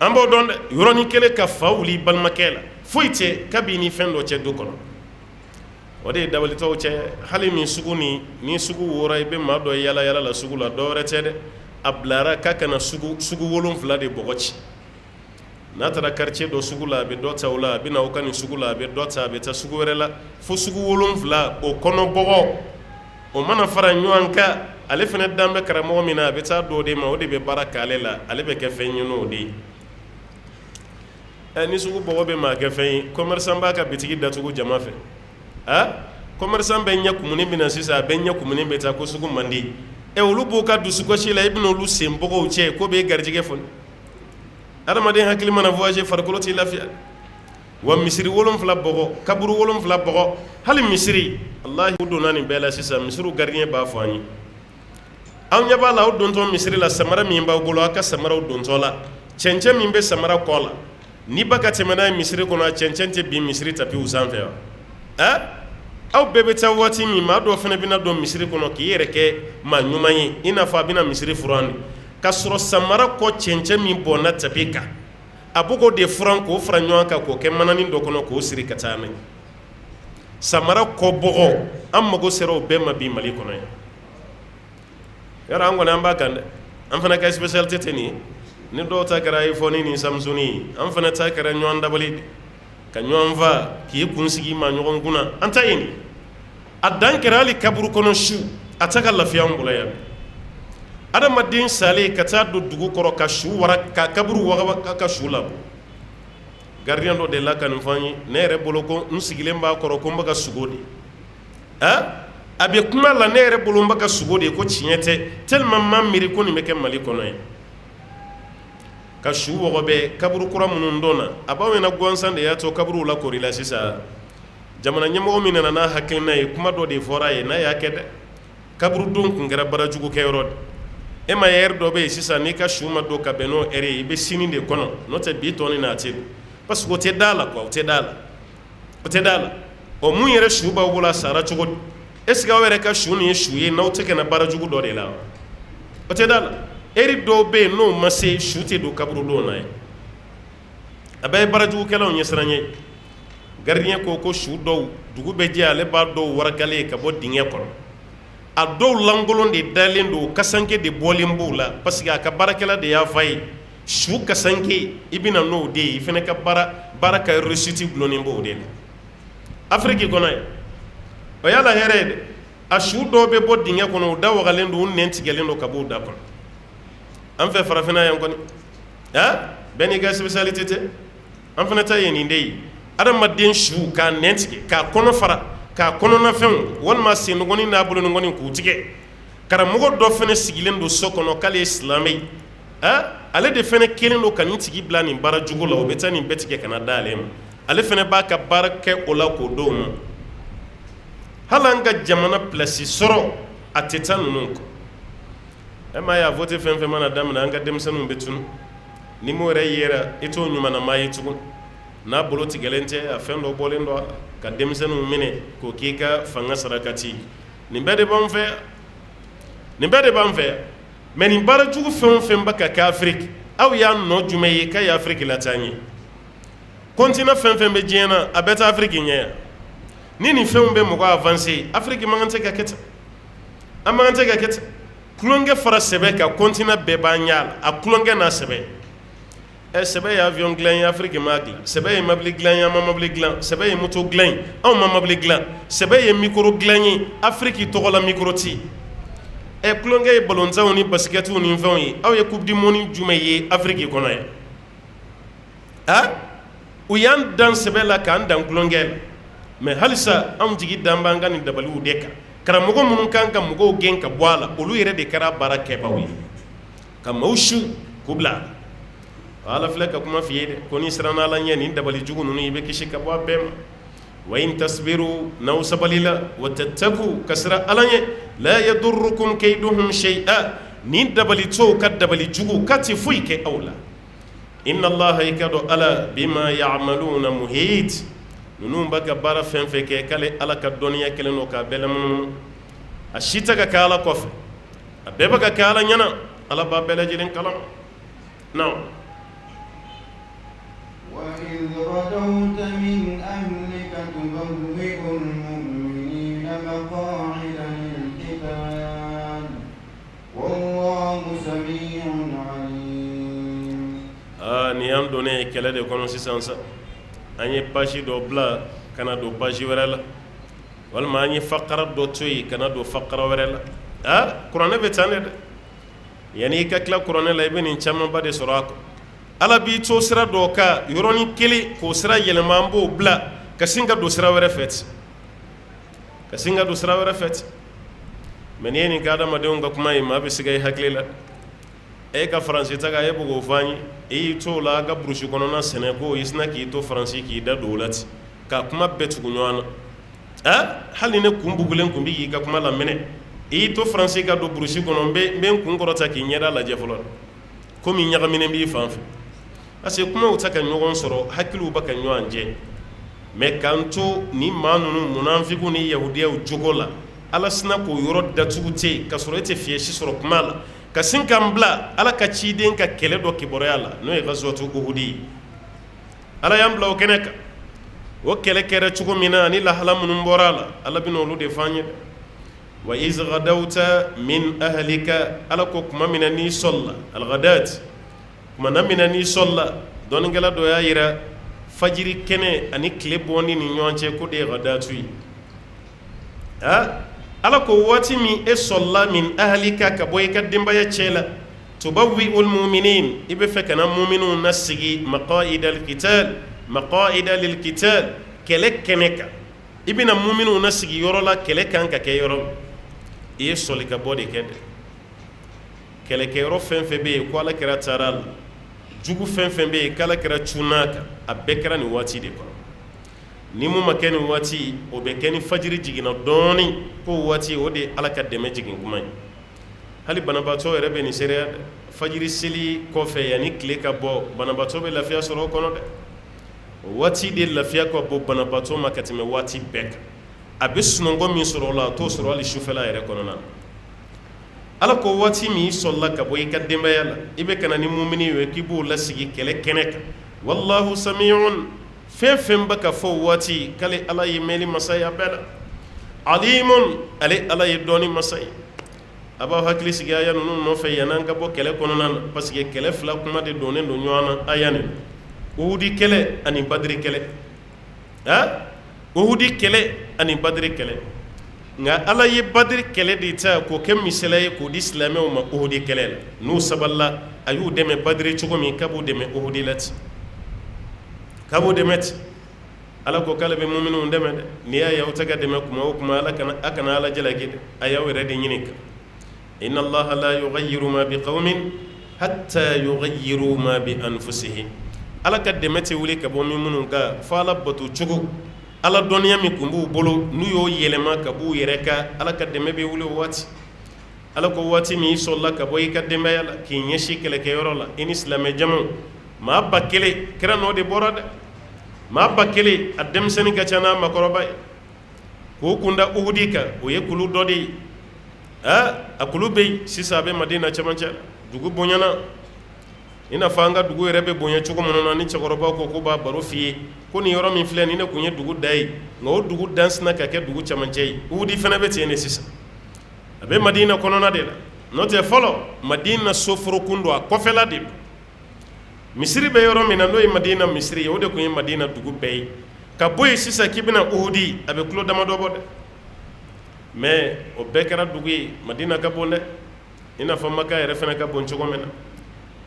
an b'o dɔn dɛ yɔrɔnin kelen ka fa wuli balimakɛ la foyi tɛ kabini ni fɛn dɔ cɛ du kɔnɔ o de ye dabalitɔw cɛ hali min sugu ni sugu wora i bɛ maa dɔ yala yala la sugu la dɔ wɛrɛ tɛ dɛ a bilara k'a kana sugu 7 de bɔgɔ ci n'a taara quartier dɔ sugu la a bɛ dɔ ta o la a bɛ na o ka nin sugu la a bɛ dɔ ta a bɛ taa sugu wɛrɛ la fo sugu 7 o kɔnɔ bɔgɔ o mana fara ɲɔgɔn kan ale fana dan bɛ karamɔgɔ min na a bɛ taa dɔ de ma o de bɛ baara k'ale la ale bɛ kɛ fɛn ɲini o de ye ni sugu bɔgɔ bɛ maa kɛ fɛn ye commerçant b'a ka bitigi datugu jama fɛ commerçant bɛ ɲɛ kumuni min na sisan a bɛ ɲɛ kumuni bɛ taa ko sugu man di olu b'u ka dusukɔsi la i bɛna olu sen bɔgɔw cɛ ko b'e garijɛgɛ foni adamaden hakili mana voyager farikolo t'i lafiya wa misiri 7 bɔgɔ kaburu 7 bɔgɔ hali misiri wallahi u donna nin bɛɛ la sisan misiriw gardien b'a fɔ an ye aw ɲɛ b'a la aw dontɔ misiri la samara min b'aw bolo aw ka samaraw dontɔ la cɛncɛn min bɛ samara kɔ la ni ba ka tɛmɛ n'a ye misiri kɔnɔ a cɛncɛn tɛ bin misiri tapiw sanfɛ wa aw bɛɛ bɛ taa waati min maa dɔw fana bɛna don misiri kɔnɔ k'i yɛrɛ kɛ maa ɲuman ye i n'a fɔ a bɛna misiri furan de ka sɔrɔ samara kɔ cɛncɛn min bɔnna tapi kan a b'o k'o de furan k'o fara ɲɔgɔn kan k'o kɛ mananin dɔ kɔnɔ k'o siri ka taa n'a ye samara kɔ bɔgɔ an mago sera o bɛɛ ma bi Mali kɔnɔ yan yɔrɔ an kɔni an b'a kan dɛ an fana ka spécialité tɛ nin ye ni dɔw ta kɛra iPhone ni Samsung ye an fana ta kɛra ɲɔgɔn dabali ka ɲɔgɔn fa k'i kun sigi ma ɲɔgɔn kunna an ta ye nin a dan kɛra hali kaburu kɔnɔ su a tɛ ka lafiya an bolo yan adamaden salen ka taa don dugu kɔrɔ ka su wara ka kaburu waga ka su labɔ gardien dɔ de la ka nin fɔ an ye ne yɛrɛ bolo ko n sigilen b'a kɔrɔ ko n bɛ ka sugo de a bɛ kuma la ne yɛrɛ bolo n bɛ ka sugo de ko tiɲɛ tɛ tellement ma miiri ko nin bɛ kɛ Mali kɔnɔ yan ka su wɔgɔ bɛ kaburu kura minnu dɔn na a b'aw ɲɛna gansan de y'a to kaburuw la kori la sisan jamana ɲɛmɔgɔ min nana n'a hakilina ye kuma dɔ de fɔra a ye n'a y'a kɛ dɛ kaburu don tun kɛra barajugu kɛyɔrɔ de e ma ye heure dɔ bɛ yen sisan n'i ka su ma don ka bɛn n'o heure ye i bɛ sini de kɔnɔ n'o tɛ bi tɔ ni n'a tɛ parce que o tɛ da la quoi o tɛ da la o tɛ da la ɔ mun yɛrɛ su b'aw bolo a sara cogo di est ce que aw yɛrɛ ka su nin ye su ye n'aw tɛ ka na barajugu dɔ de la o tɛ da la heure dɔw bɛ yen n'o ma se su tɛ don kaburu don na ye a bɛɛ ye barajugukɛlaw ɲɛsiran ye gardien ko su dɔw dugu bɛ jɛ ale b'a dɔw warakalen ka bɔ dingɛ kɔnɔ a dɔw lankolon de dalen don kasanke de bɔlen b'u la parce que a ka baarakɛla de y'a f'a ye su kasanke i bɛna n'o de ye i fana ka baara ka réussite gulonnen b'o de la Afrique kɔnɔ yan o y'a la hɛrɛ ye dɛ a su dɔw bɛ bɔ dingɛ kɔnɔ u da wagalen don u nɛn tigɛlen don ka b'u da kɔnɔ an fɛ farafinna yan kɔni bɛɛ n'i ka spécialité tɛ an fana ta ye nin de ye adamaden su k'a nɛn tigɛ k'a kɔnɔ fara k'a kɔnɔna fɛnw walima sennɔgɔnin n'a bolonɔgɔnin k'u tigɛ karamɔgɔ dɔ fana sigilen don so kɔnɔ k'ale ye silamɛ ye ale de fana kelen don ka nin tigi bila nin baara jugu la o bɛ taa nin bɛɛ tigɛ ka na da ale ma ale fana b'a ka baara kɛ o la k'o d'o ma hali an ka jamana place sɔrɔ a tɛ taa ninnu kɔ e m'a ye a vote fɛn fɛn mana daminɛ an ka denmisɛnninw bɛ tunu ni m'o yɛrɛ yera i t'o ɲumanama ye tugun n'a bolo tigɛlen tɛ a fɛn dɔ bɔlen dɔ ka denmisɛnninw minɛ k'o k'i ka fanga sarakati nin bɛɛ de b'an fɛ yan nin bɛɛ de b'an fɛ yan mais nin baara jugu fɛn o fɛn bɛ ka kɛ Afrique aw y'a nɔ jumɛn ye k'a ye Afrique lataa ɲɛ continent fɛn fɛn bɛ diɲɛ na a bɛ taa Afrique ɲɛ yan ni nin fɛnw bɛ mɔgɔ avancer Afrique man kan tɛ ka kɛ ten an man kan tɛ ka kɛ ten kulonkɛ fara sɛbɛ kan continent bɛɛ b'an ɲɛ la a kulonkɛ n'a sɛbɛ sɛbɛ ye avion dilan ye Afrique m'a dilan sɛbɛ ye mobili dilan ye an ma mobili dilan sɛbɛ ye moto dilan ye anw ma mobili dilan sɛbɛ ye micro dilan ye Afrique tɔgɔ la micro ti kulonkɛ ye ballontanw ni basikɛtiw ni fɛnw ye aw ye coupe du monde jumɛn ye Afrique kɔnɔ yan u y'an dan sɛbɛ la k'an dan kulonkɛ la mais halisa anw jigi dan b'an ka nin dabaliw de kan karamɔgɔ minnu kan ka mɔgɔw gɛn ka bɔ a la olu yɛrɛ de kɛra baara kɛbaaw ye ka maaw su k'u bila ala filɛ ka kuma f'i ye dɛ ko n'i siranna Ala ɲɛ nin dabali jugu ninnu i bɛ kisi ka bɔ a bɛɛ ma wa in tasbiru n'aw sabalila wa tattaku ka siran Ala ɲɛ la yadurrukum kayduhum shay'a nin dabalitɔw ka dabali jugu k'a tɛ foyi kɛ aw la inna Allaha i ka dɔn Ala bima ya'maluna muhit ninnu b'a ka baara fɛn fɛn kɛ k'ale Ala ka dɔnniya kelen don k'a bɛɛ lamunumunu a si tɛ ka kɛ Ala kɔfɛ a bɛɛ bɛ ka kɛ Ala ɲɛna Ala b'a bɛɛ lajɛlen kalama non وإذ غدوت من أهلك تبوئ المؤمنين مقاعد للقتال والله سميع عليم ni y'an donnen kɛlɛ de kɔnɔ sisan sa an ye page dɔ bila kana don page wɛrɛ la walima an ye fakara dɔ to yen kana don fakara wɛrɛ la kuranɛ bɛ tan de dɛ yanni i ka tila kuranɛ la i bɛ nin camanba de sɔrɔ a kɔ Ala b'i to sira dɔ kan yɔrɔnin kelen k'o sira yɛlɛma an b'o bila ka sin ka don sira wɛrɛ fɛ ten ka sin ka don sira wɛrɛ fɛ ten mais n'i ye nin kɛ adamadenw ka kuma ye maa bɛ siga i hakili la e ka faransi ta kan e bɛ k'o fɔ an ye e y'i to o la an ka burusi kɔnɔna sɛnɛ ko i sina k'i to faransi k'i da don o la ten ka kuma bɛɛ tugu ɲɔgɔn na hali ne kun bugulen kun bɛ k'i ka kuma laminɛ i y'i to faransi ka don burusi kɔnɔ n bɛ n kun kɔrɔta k'i ɲɛda lajɛ fɔlɔ komi ɲagaminen b'i fan fɛ parce que kumaw ta ka ɲɔgɔn sɔrɔ hakiliw bɛ ka ɲɔgɔn jɛ mais k'an to ni maa ninnu munafiku ni yahudiyaw jogo la Ala sina k'o yɔrɔ datugu ten ka sɔrɔ e tɛ fiɲɛ si sɔrɔ kuma la ka sin k'an bila Ala ka ciden ka kɛlɛ dɔ kibaruya la n'o ye gazwatu Uhud ye Ala y'an bila o kɛnɛ kan o kɛlɛ kɛra cogo min na ani lahala minnu bɔra a la Ala bɛna olu de f'an ye wa iz ghadawta min ahlika Ala ko kuma min na n'i sɔlila al-ghadat kuma na min na n'i sɔlila dɔnnikɛla dɔ y'a yira fajiri kɛnɛ ani tile bɔni ni ɲɔgɔn cɛ ko de ye ghadatu ye Ala ko waati min e sɔlila min ahlika ka bɔ i ka denbaya cɛ la tubawwi'ul mu'minin i bɛ fɛ ka na mu'minunw nasigi maqa'ida lil-qital kɛlɛ kɛnɛ kan i bɛna mu'minunw nasigi yɔrɔ la kɛlɛ kan ka kɛ yɔrɔ min i ye sɔli ka bɔ de kɛ dɛ kɛlɛkɛyɔrɔ fɛn fɛn bɛ yen ko Ala kɛra taara la jugu fɛn fɛn bɛ yen k'Ala kɛra cunna kan a bɛɛ kɛra nin waati de kɔnɔ ni mun ma kɛ nin waati o bɛ kɛ ni fajiri jiginna dɔɔnin ko waati o de ye Ala ka dɛmɛ jigin kuma ye hali banabaatɔ yɛrɛ bɛ nin seereya dɛ fajiri seli kɔfɛ yanni tile ka bɔ banabaatɔ bɛ lafiya sɔrɔ o kɔnɔ dɛ o waati de lafiya ka bon banabaatɔ ma ka tɛmɛ waati bɛɛ kan a bɛ sunɔgɔ min sɔrɔ o la a t'o sɔrɔ hali sufɛla yɛrɛ kɔnɔna na Ala ko waati min i sɔlila ka bɔ i ka denbaya la i bɛ ka na ni mumini ye k'i b'o lasigi kɛlɛ kɛnɛ kan wallahu sami'un fɛn fɛn bɛ ka fɔ o waati k'ale Ala ye mɛnli masa ye a bɛɛ la alimun ale Ala ye dɔnni masa ye a b'aw hakili sigi aya ninnu nɔfɛ yan'an ka bɔ kɛlɛ kɔnɔna na parce que kɛlɛ fila kuma de donnen don ɲɔgɔn na aya nin Uhudi kɛlɛ ani Badiri kɛlɛ Uhudi kɛlɛ ani Badiri kɛlɛ nka Ala ye Badiri kɛlɛ de ta k'o kɛ misaliya ye k'o di silamɛw ma Uhudi kɛlɛ la n'u sabalila a y'u dɛmɛ Badiri cogo min k'a b'u dɛmɛ Uhudi la ten k'a b'u dɛmɛ ten Ala ko k'ale bɛ muminunw dɛmɛ dɛ n'i y'a ye aw tɛ ka dɛmɛ kuma o kuma a kana Ala jalaki dɛ a y'aw yɛrɛ de ɲini kan inna Allaha la yughayyiru ma bi qawmin hatta yughayyiru ma bi anfusihim Ala ka dɛmɛ tɛ wuli ka bɔ minnu kan fo Ala bato cogo Ala dɔnniya min kun b'u bolo n'u y'o yɛlɛma ka b'u yɛrɛ kan Ala ka dɛmɛ bɛ wuli o waati Ala ko waati min i sɔrɔla ka bɔ i ka denbaya la k'i ɲɛsin kɛlɛkɛyɔrɔ la i ni silamɛ jamaw maa ba kelen kira n'o de bɔra dɛ maa ba kelen a denmisɛnnin ka ca n'a makɔrɔba ye k'o kunda Uhudi kan o ye kulu dɔ de ye a kulu bɛ yen sisan a bɛ Madina cɛmancɛ la dugu bonyana i n'a fɔ an ka dugu yɛrɛ bɛ bonya cogo min na ni cɛkɔrɔbaw ko k'u b'a baro f'i ye ko nin yɔrɔ min filɛ nin ne kun ye dugu da ye nka o dugu dansina ka kɛ dugu cɛmancɛ ye Uhudi fana bɛ ten de sisan a bɛ Madina kɔnɔna de la n'o tɛ fɔlɔ Madina soforokun don a kɔfɛla de don misiri bɛ yɔrɔ min na n'o ye Madina misiri ye o de kun ye Madina dugu bɛɛ ye ka bɔ yen sisan k'i bɛna Uhudi a bɛ kilo damadɔ bɔ dɛ mais o bɛɛ kɛra dugu ye Madina ka bon dɛ i n'a fɔ Maka yɛrɛ fana ka bon cogo min na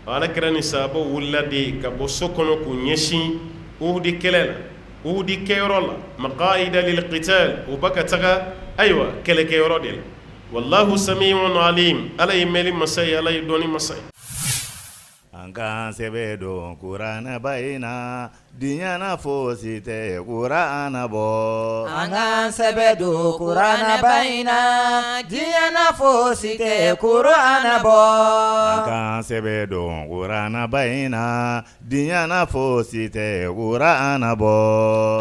Ala kɛra ni sahabaw wulila de ka bɔ so kɔnɔ k'u ɲɛsin Uhudi kɛlɛ la Uhudi kɛyɔrɔ la maqa'ida lil qital u bɛ ka taga ayiwa kɛlɛkɛyɔrɔ de la wallahu sami'un alim Ala ye mɛnli masa ye Ala ye dɔnni masa ye an k'an sɛbɛ don kuranɛ ba in na diɲɛna fosi tɛ kuranɛ bɔ. An k'an sɛbɛ don kuranɛ ba in na diɲɛna fosi tɛ kuranɛ bɔ. An k'an sɛbɛ don kuranɛ ba in na diɲɛna fosi tɛ kuranɛ bɔ.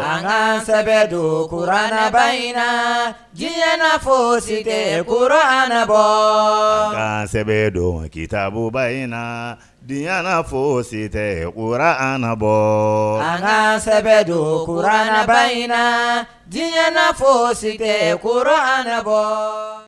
An k'an sɛbɛ don kuranɛ ba in na diɲɛna fosi tɛ kuranɛ bɔ. An k'an sɛbɛ don kitabu ba in na diɲɛna fosi tɛ kuranɛ bɔ. An k'an sɛbɛ don kuranɛ ba in na diɲɛna fosi tɛ kuranɛ bɔ.